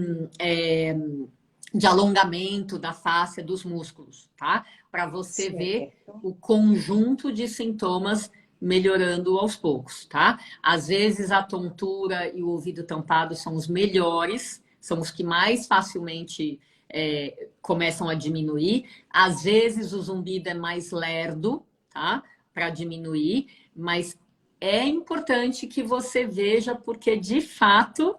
alongamento da face dos músculos, tá? Para você ver Certo. o conjunto de sintomas melhorando aos poucos, tá? Às vezes a tontura e o ouvido tampado são os melhores, são os que mais facilmente começam a diminuir. Às vezes o zumbido é mais lerdo, tá? Para diminuir, mas é importante que você veja, porque de fato,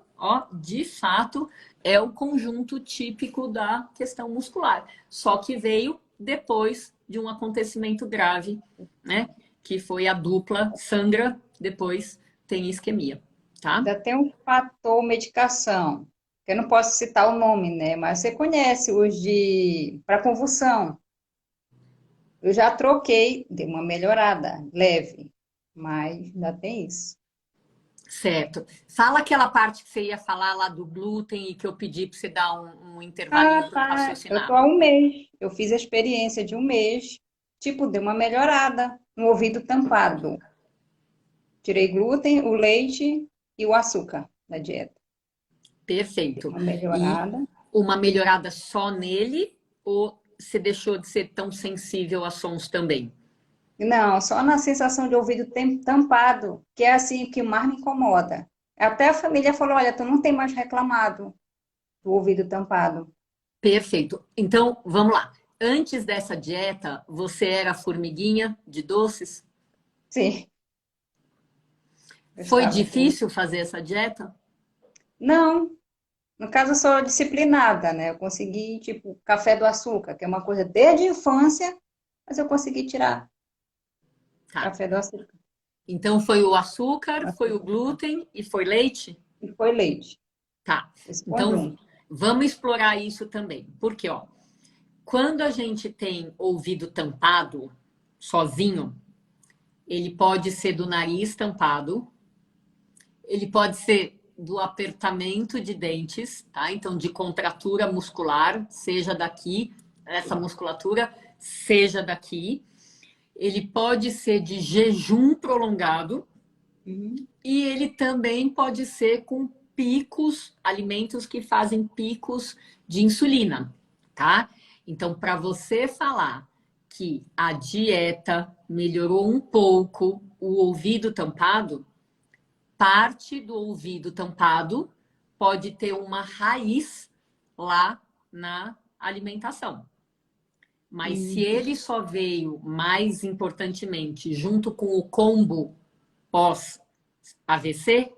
é o conjunto típico da questão muscular. Só que veio depois de um acontecimento grave, né? Que foi a dupla sangra, depois tem isquemia, tá? Ainda tem um fator medicação, que eu não posso citar o nome, né? Mas você conhece os de para convulsão. Eu já troquei, dei uma melhorada leve, mas ainda tem isso. Certo. Fala aquela parte que você ia falar lá do glúten e que eu pedi para você dar um intervalinho Ah, para tá. Eu tô raciocinar. há um mês. Eu fiz a experiência de um mês. Tipo, deu uma melhorada no ouvido tampado. Tirei glúten, o leite e o açúcar da dieta. Deu Perfeito. uma E melhorada. uma melhorada só nele ou você deixou de ser tão sensível a sons também? Não, só na sensação de ouvido tampado, que é assim que mais me incomoda. Até a família falou: olha, tu não tem mais reclamado do ouvido tampado. Perfeito. Então, vamos lá. Antes dessa dieta, você era formiguinha de doces? Sim, eu Foi estava com. difícil fazer essa dieta? Não, no caso, eu sou disciplinada, né? Eu consegui, tipo, café do açúcar, que é uma coisa desde a infância, mas eu consegui tirar Tá. café do açúcar. Então, foi o açúcar, foi o glúten e foi leite? E foi leite, Tá. esse Então, conjunto. vamos explorar isso também. Porque, ó, quando a gente tem ouvido tampado, sozinho, ele pode ser do nariz tampado, ele pode ser do apertamento de dentes, tá? Então, de contratura muscular, seja daqui, essa musculatura, seja daqui. Ele pode ser de jejum prolongado Uhum. e ele também pode ser com picos, alimentos que fazem picos de insulina, tá? Então, para você falar que a dieta melhorou um pouco o ouvido tampado, parte do ouvido tampado pode ter uma raiz lá na alimentação. Mas se Uhum. ele só veio, mais importantemente, junto com o combo pós-AVC,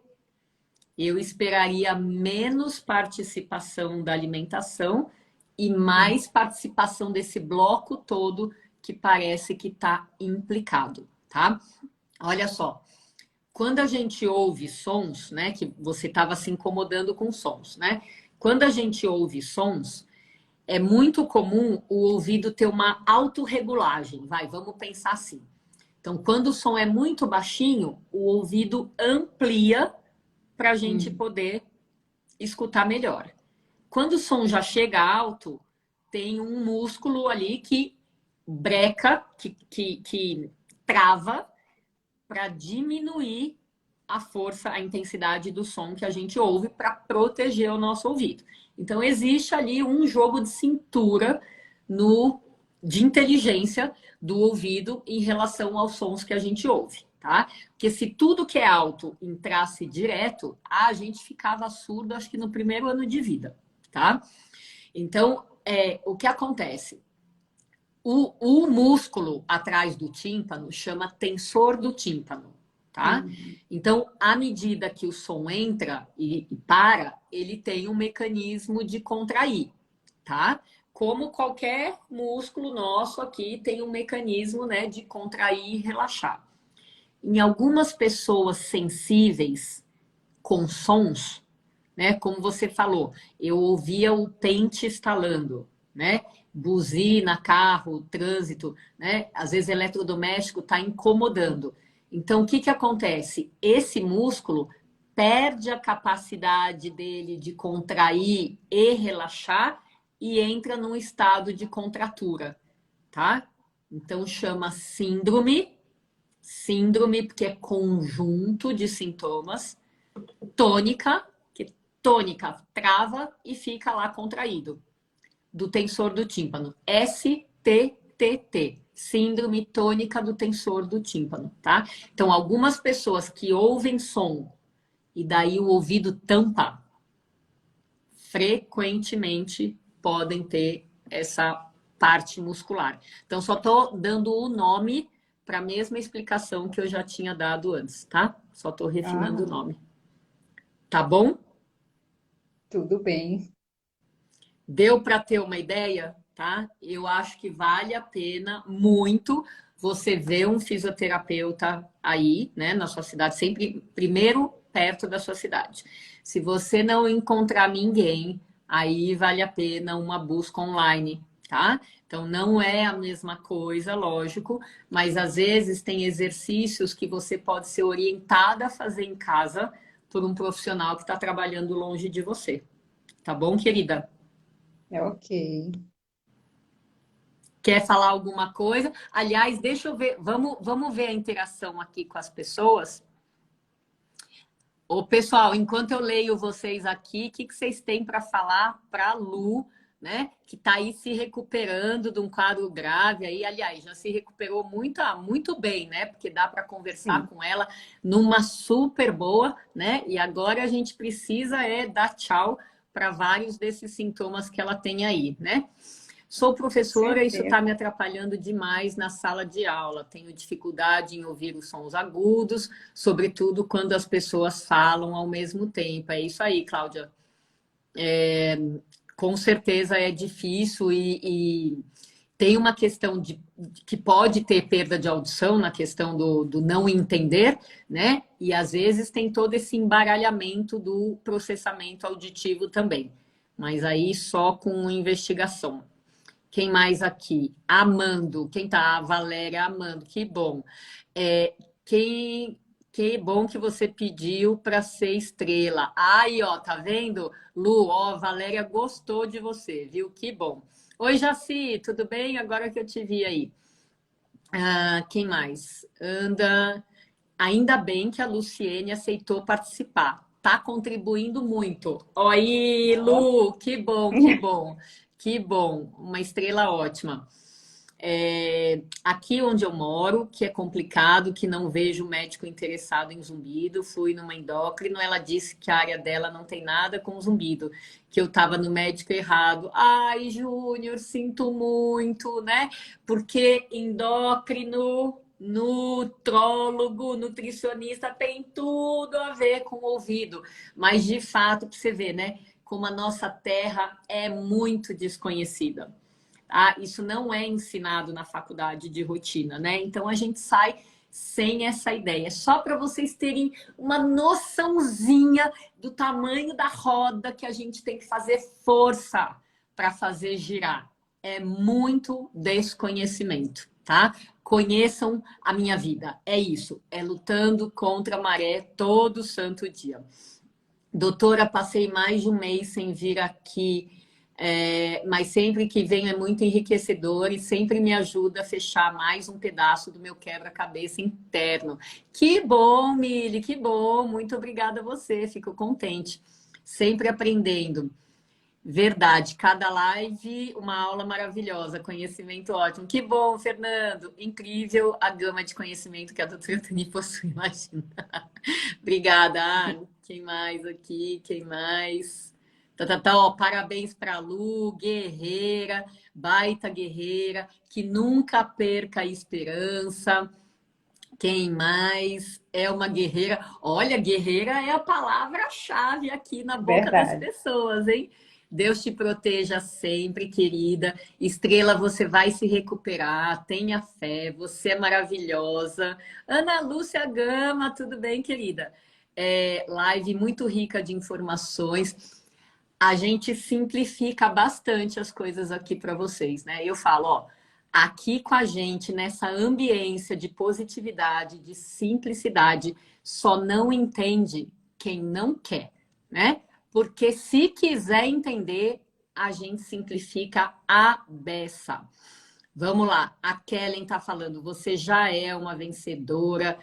eu esperaria menos participação da alimentação e mais participação desse bloco todo que parece que está implicado, tá? Olha só, quando a gente ouve sons, né, que você estava se incomodando com sons, né? Quando a gente ouve sons, é muito comum o ouvido ter uma autorregulagem. Vamos pensar assim. Então, quando o som é muito baixinho, o ouvido amplia para a gente Uhum. poder escutar melhor. Quando o som já chega alto, tem um músculo ali que breca, que trava para diminuir a força, a intensidade do som que a gente ouve para proteger o nosso ouvido. Então, existe ali um jogo de cintura de inteligência do ouvido em relação aos sons que a gente ouve, tá? Porque se tudo que é alto entrasse direto, a gente ficava surdo, acho que no primeiro ano de vida, tá? Então, o que acontece? O músculo atrás do tímpano chama tensor do tímpano, tá? Uhum. Então, à medida que o som entra e para, ele tem um mecanismo de contrair, tá? Como qualquer músculo nosso aqui tem um mecanismo, né, de contrair e relaxar. Em algumas pessoas sensíveis com sons, né, como você falou, eu ouvia o pente estalando, né? buzina, carro, trânsito, né? Às vezes eletrodoméstico está incomodando. Então, o que que acontece? Esse músculo perde a capacidade dele de contrair e relaxar e entra num estado de contratura, tá? Então chama síndrome porque é conjunto de sintomas, tônica, que tônica trava e fica lá contraído, do tensor do tímpano. STTT, síndrome tônica do tensor do tímpano, tá? Então algumas pessoas que ouvem som e daí o ouvido tampa, frequentemente podem ter essa parte muscular. Então, só estou dando o nome para a mesma explicação que eu já tinha dado antes, tá? Só estou refinando o Ah, nome. Tá bom? tudo bem. Deu para ter uma ideia, tá? Eu acho que vale a pena muito você ver um fisioterapeuta aí, né, na sua cidade, sempre primeiro perto da sua cidade. Se você não encontrar ninguém, aí vale a pena uma busca online, tá? Então não é a mesma coisa, lógico, mas às vezes tem exercícios que você pode ser orientada a fazer em casa por um profissional que está trabalhando longe de você. Tá bom, querida? É ok. Quer falar alguma coisa? Aliás, deixa eu ver, vamos ver a interação aqui com as pessoas. Ô, pessoal, enquanto eu leio vocês aqui, o que vocês têm para falar para a Lu, né? Que está aí se recuperando de um quadro grave aí. Aliás, já se recuperou muito bem, né? Porque dá para conversar Sim. com ela numa super boa, né? E agora a gente precisa dar tchau para vários desses sintomas que ela tem aí, né? Sou professora, isso está Certeza. me atrapalhando demais na sala de aula. Tenho dificuldade em ouvir os sons agudos, sobretudo quando as pessoas falam ao mesmo tempo. É isso aí, Cláudia. Com certeza é difícil e tem uma questão de que pode ter perda de audição na questão do não entender, né? E às vezes tem todo esse embaralhamento do processamento auditivo também. Mas aí só com investigação. Quem mais aqui? Amando. Quem tá? A Valéria amando. Que bom. É, quem, que bom que você pediu para ser estrela. Aí, ó, tá vendo? Lu, ó, a Valéria gostou de você, viu? Que bom. Oi, Jaci, tudo bem? Agora que eu te vi aí. Ah, quem mais? Anda. Ainda bem que a Luciene aceitou participar. Tá contribuindo muito. Oi, Ó. Lu, que bom, que bom, que bom. Uma estrela ótima. Aqui onde eu moro, que é complicado, que não vejo médico interessado em zumbido, fui numa endócrino, ela disse que a área dela não tem nada com zumbido, que eu estava no médico errado. Ai, Júnior, sinto muito, né? Porque endócrino, nutrólogo, nutricionista tem tudo a ver com o ouvido, mas de fato, para você ver, né? Como a nossa terra é muito desconhecida. Ah, isso não é ensinado na faculdade de rotina, né? Então a gente sai sem essa ideia. Só para vocês terem uma noçãozinha do tamanho da roda que a gente tem que fazer força para fazer girar. É muito desconhecimento, tá? Conheçam a minha vida. É isso. É lutando contra a maré todo santo dia. Doutora, passei mais de um mês sem vir aqui, mas sempre que venho é muito enriquecedor e sempre me ajuda a fechar mais um pedaço do meu quebra-cabeça interno. Que bom, Mili, que bom. Muito obrigada a você, fico contente. Sempre aprendendo. Verdade, cada live uma aula maravilhosa, conhecimento ótimo. Que bom, Fernando. Incrível a gama de conhecimento que a doutora Tani possui, imagina. Obrigada. Quem mais aqui? Quem mais? Ó, parabéns para Lu, guerreira, baita guerreira, que nunca perca a esperança. Quem mais é uma guerreira? Olha, guerreira é a palavra-chave aqui na boca das Verdade. pessoas, hein? Deus te proteja sempre, querida. Estrela, você vai se recuperar. Tenha fé, você é maravilhosa. Ana Lúcia Gama, tudo bem, querida? Live muito rica de informações. A gente simplifica bastante as coisas aqui para vocês, né? Eu falo, ó, aqui com a gente, nessa ambiência de positividade, de simplicidade, só não entende quem não quer, né? Porque se quiser entender, a gente simplifica a beça. Vamos lá, a Kellen está falando, você já é uma vencedora,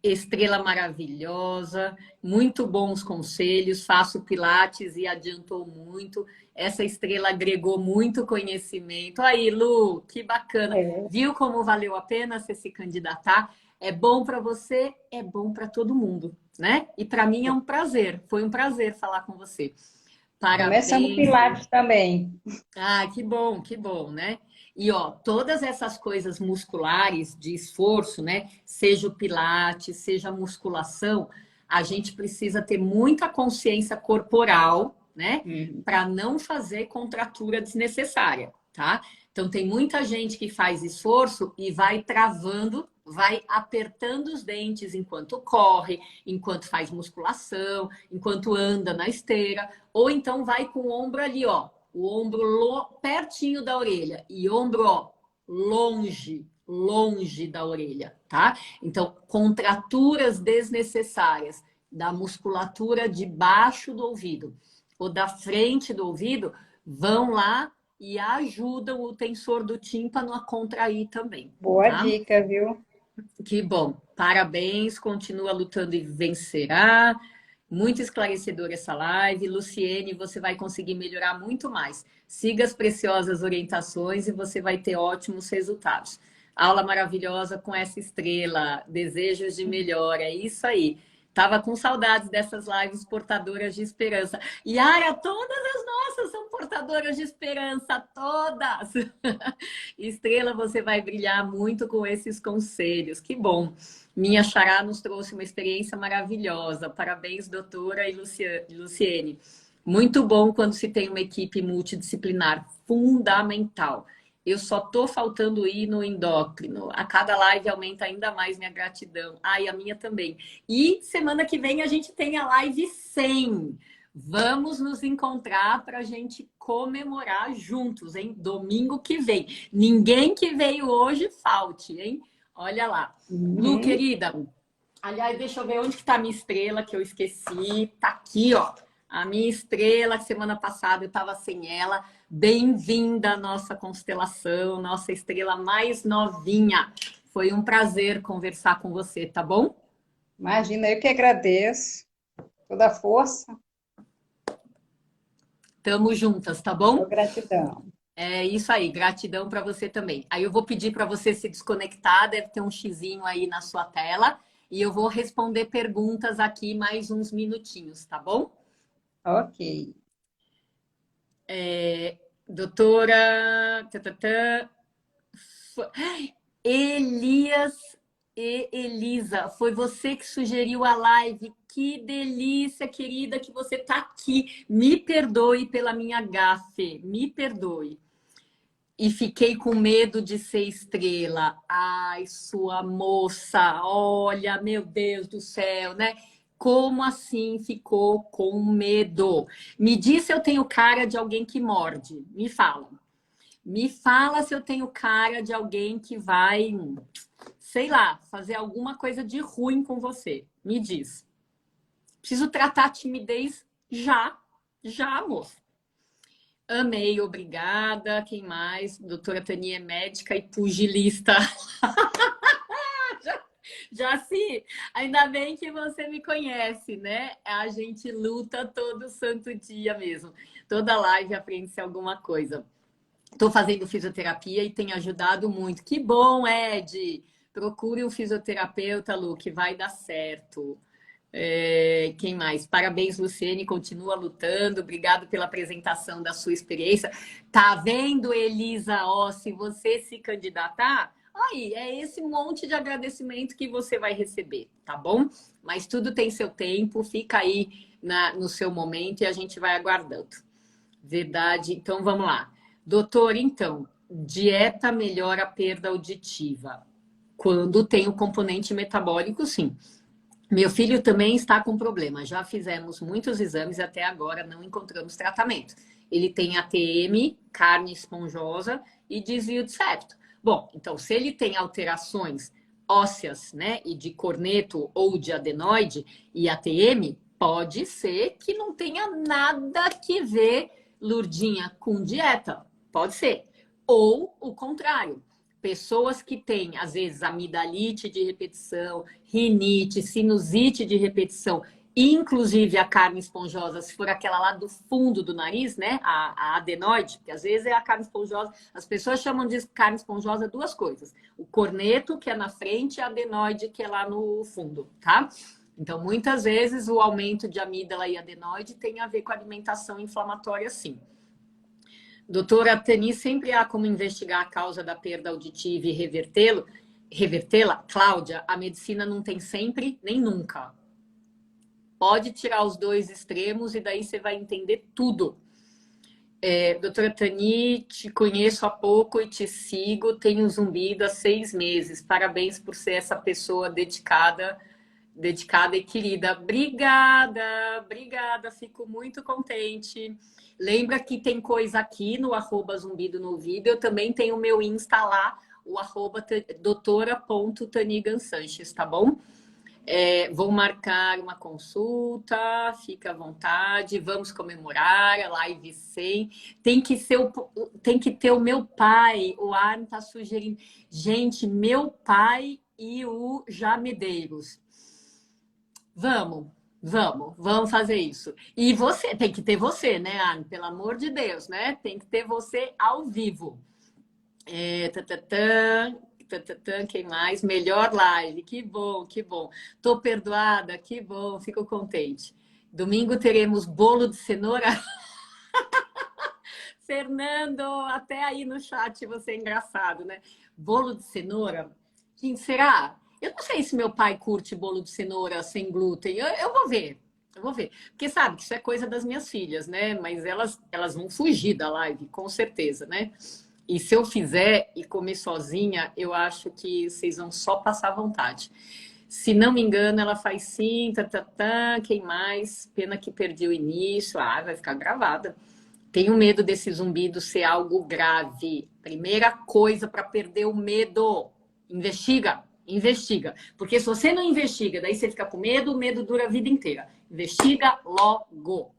estrela maravilhosa, muito bons conselhos, faço pilates e adiantou muito. Essa estrela agregou muito conhecimento. Aí, Lu, que bacana. É, Viu como valeu a pena você se candidatar? É bom para você, é bom para todo mundo, né? E para mim é um prazer, foi um prazer falar com você. começando Parabéns. Pilates também. Ah, que bom, né? E ó, todas essas coisas musculares de esforço, né? Seja o pilates, seja a musculação, a gente precisa ter muita consciência corporal, né? Uhum. Para não fazer contratura desnecessária, tá? Então tem muita gente que faz esforço e vai travando, vai apertando os dentes enquanto corre, enquanto faz musculação, enquanto anda na esteira, ou então vai com o ombro ali, ó, o ombro pertinho da orelha e ombro, ó, longe da orelha, tá? Então, contraturas desnecessárias da musculatura de baixo do ouvido ou da frente do ouvido vão lá e ajudam o tensor do tímpano a contrair também, Boa tá? dica, viu? Que bom. Parabéns, continua lutando e vencerá. Muito esclarecedora essa live. Luciene, você vai conseguir melhorar muito mais. Siga as preciosas orientações e você vai ter ótimos resultados. Aula maravilhosa com essa estrela. Desejos de melhora. É isso aí. Tava com saudades dessas lives portadoras de esperança. Yara, todas as nossas são portadoras de esperança, todas. Estrela, você vai brilhar muito com esses conselhos. Que bom. Minha xará nos trouxe uma experiência maravilhosa. Parabéns, doutora e Luciene. Muito bom quando se tem uma equipe multidisciplinar. Fundamental. Eu só tô faltando ir no endócrino. A cada live aumenta ainda mais minha gratidão. Ah, e a minha também. E semana que vem a gente tem a live 100. Vamos nos encontrar para a gente comemorar juntos, hein? Domingo que vem. Ninguém que veio hoje falte, hein? Olha lá. Lu, Uhum. querida. Aliás, deixa eu ver onde está a minha estrela que eu esqueci. Tá aqui, ó. A minha estrela, que semana passada eu estava sem ela. Bem-vinda à nossa constelação, nossa estrela mais novinha. Foi um prazer conversar com você, tá bom? Imagina, eu que agradeço. Toda a força, Tamo juntas, tá só bom? gratidão. É isso aí, gratidão para você também. Aí eu vou pedir para você se desconectar, deve ter um xizinho aí na sua tela, e eu vou responder perguntas aqui mais uns minutinhos, tá bom? Ok. Doutora. Elias e Elisa, foi você que sugeriu a live. Que delícia, querida, que você tá aqui. Me perdoe pela minha gafe, me perdoe. E fiquei com medo de ser estrela. Ai, sua moça, olha, meu Deus do céu, né? Como assim ficou com medo? Me diz se eu tenho cara de alguém que morde. Me fala. Me fala se eu tenho cara de alguém que vai, sei lá, fazer alguma coisa de ruim com você. Me diz. Preciso tratar a timidez já, já, moça. Amei, obrigada. Quem mais? Doutora Tania é médica e pugilista. Jaci, ainda bem que você me conhece, né? A gente luta todo santo dia mesmo. Toda live aprende-se alguma coisa. Estou fazendo fisioterapia e tem ajudado muito. Que bom, Ed! Procure um fisioterapeuta, Lu, que vai dar certo. Quem mais? Parabéns, Luciene, continua lutando. Obrigado pela apresentação da sua experiência. Tá vendo, Elisa? Ó, se você se candidatar, aí é esse monte de agradecimento que você vai receber, tá bom? Mas tudo tem seu tempo, fica aí no seu momento e a gente vai aguardando. Verdade. Então vamos lá. Doutor, então, dieta melhora a perda auditiva. Quando tem o componente metabólico, sim. Meu filho também está com problema. Já fizemos muitos exames e até agora não encontramos tratamento. Ele tem ATM, carne esponjosa e desvio de septo. Bom, então se ele tem alterações ósseas, né, e de corneto ou de adenoide e ATM, pode ser que não tenha nada que ver, Lurdinha, com dieta. Pode ser. Ou o contrário. Pessoas que têm, às vezes, amidalite de repetição, rinite, sinusite de repetição, inclusive a carne esponjosa, se for aquela lá do fundo do nariz, né? A adenoide, que às vezes é a carne esponjosa. As pessoas chamam de carne esponjosa duas coisas: o corneto, que é na frente, e a adenoide, que é lá no fundo, tá? Então, muitas vezes, o aumento de amígdala e adenoide tem a ver com alimentação inflamatória, sim. Doutora Tani, sempre há como investigar a causa da perda auditiva e revertê-la? Cláudia, a medicina não tem sempre nem nunca. Pode tirar os dois extremos e daí você vai entender tudo. Doutora Tani, te conheço há pouco e te sigo, tenho zumbido há 6 meses. Parabéns por ser essa pessoa dedicada e querida. Obrigada, fico muito contente. Lembra que tem coisa aqui no @zumbido no ouvido. Eu também tenho o meu Insta lá, o doutora.tanigansanches, tá bom? Vou marcar uma consulta, fica à vontade, vamos comemorar a live 100. Tem que ter o meu pai, o Arno está sugerindo. Gente, meu pai e o Jamedeiros. Vamos fazer isso. E você, tem que ter você, né, Arno? Pelo amor de Deus, né? Tem que ter você ao vivo. Quem mais? Melhor live. Que bom, que bom. Tô perdoada, que bom, fico contente. Domingo teremos bolo de cenoura. Fernando, até aí no chat você é engraçado, né? Bolo de cenoura. Gente, será? Eu não sei se meu pai curte bolo de cenoura sem glúten. Eu vou ver. Eu vou ver. Porque sabe que isso é coisa das minhas filhas, né? Mas elas vão fugir da live, com certeza, né? E se eu fizer e comer sozinha, eu acho que vocês vão só passar vontade. Se não me engano, ela faz sim, quem mais? Pena que perdi o início. Ah, vai ficar gravada. Tenho medo desse zumbido ser algo grave. Primeira coisa para perder o medo, investiga. Porque se você não investiga, daí você fica com medo, o medo dura a vida inteira. Investiga logo.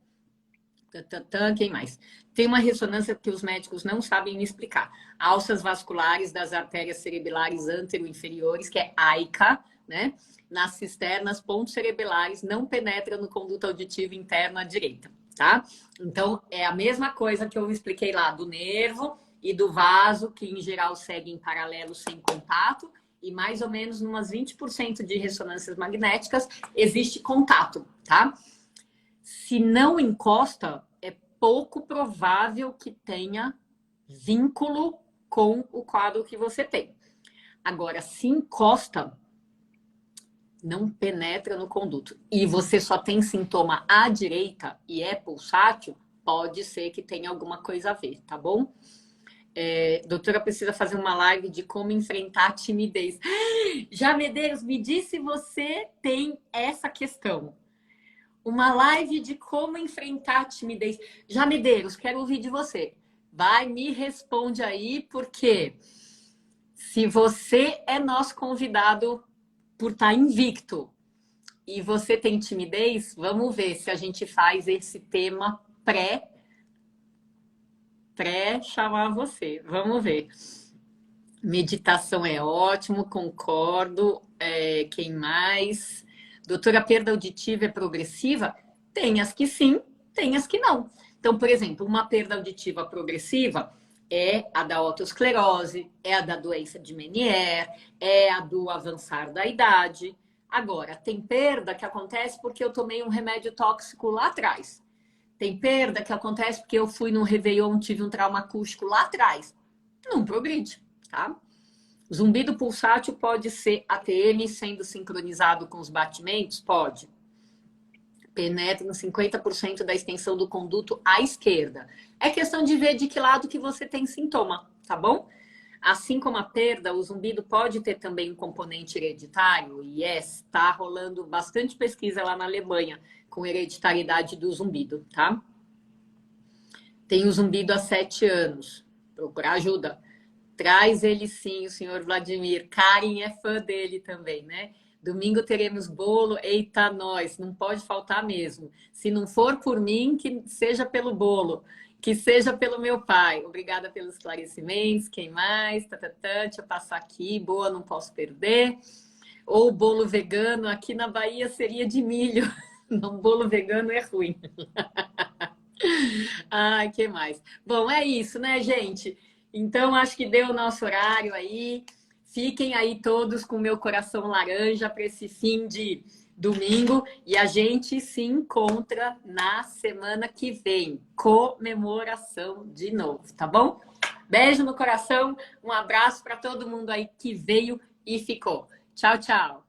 Quem mais? Tem uma ressonância que os médicos não sabem me explicar. Alças vasculares das artérias cerebelares antero-inferiores, que é AICA, né? Nas cisternas, pontos cerebelares, não penetra no conduto auditivo interno à direita, tá? Então, é a mesma coisa que eu expliquei lá, do nervo e do vaso, que em geral segue em paralelo sem contato, e mais ou menos umas 20% de ressonâncias magnéticas existe contato, tá? Se não encosta, é pouco provável que tenha vínculo com o quadro que você tem. Agora, se encosta, não penetra no conduto, e você só tem sintoma à direita e é pulsátil, pode ser que tenha alguma coisa a ver, tá bom? Doutora, precisa fazer uma live de como enfrentar a timidez. Já, Medeiros, me diz se você tem essa questão. Uma live de como enfrentar a timidez. Já, Medeiros, quero ouvir de você. Vai, me responde aí, porque se você é nosso convidado por estar invicto e você tem timidez, vamos ver se a gente faz esse tema pré-chamar você. Vamos ver. Meditação é ótimo, concordo. Quem mais? Doutora, a perda auditiva é progressiva? Tem as que sim, tem as que não. Então, por exemplo, uma perda auditiva progressiva é a da otosclerose, é a da doença de Meniere, é a do avançar da idade. Agora, tem perda que acontece porque eu tomei um remédio tóxico lá atrás. Tem perda que acontece porque eu fui num Réveillon, tive um trauma acústico lá atrás. Não progride, tá? Zumbido pulsátil pode ser ATM sendo sincronizado com os batimentos? Pode. Penetra em 50% da extensão do conduto à esquerda. É questão de ver de que lado que você tem sintoma, tá bom? Assim como a perda, o zumbido pode ter também um componente hereditário, e está rolando bastante pesquisa lá na Alemanha com hereditariedade do zumbido, tá? Tem o zumbido há 7 anos. Procurar ajuda. Traz ele sim, o senhor Vladimir. Karen é fã dele também, né? Domingo teremos bolo. Eita, nós, não pode faltar mesmo. Se não for por mim, que seja pelo bolo. Que seja pelo meu pai. Obrigada pelos esclarecimentos. Quem mais? Deixa eu passar aqui. Boa, não posso perder. Ou bolo vegano. Aqui na Bahia seria de milho. Não, bolo vegano é ruim. Ai, que mais? Bom, é isso, né, gente? Então, acho que deu o nosso horário aí. Fiquem aí todos com o meu coração laranja para esse fim de domingo. E a gente se encontra na semana que vem. Comemoração de novo, tá bom? Beijo no coração. Um abraço para todo mundo aí que veio e ficou. Tchau, tchau.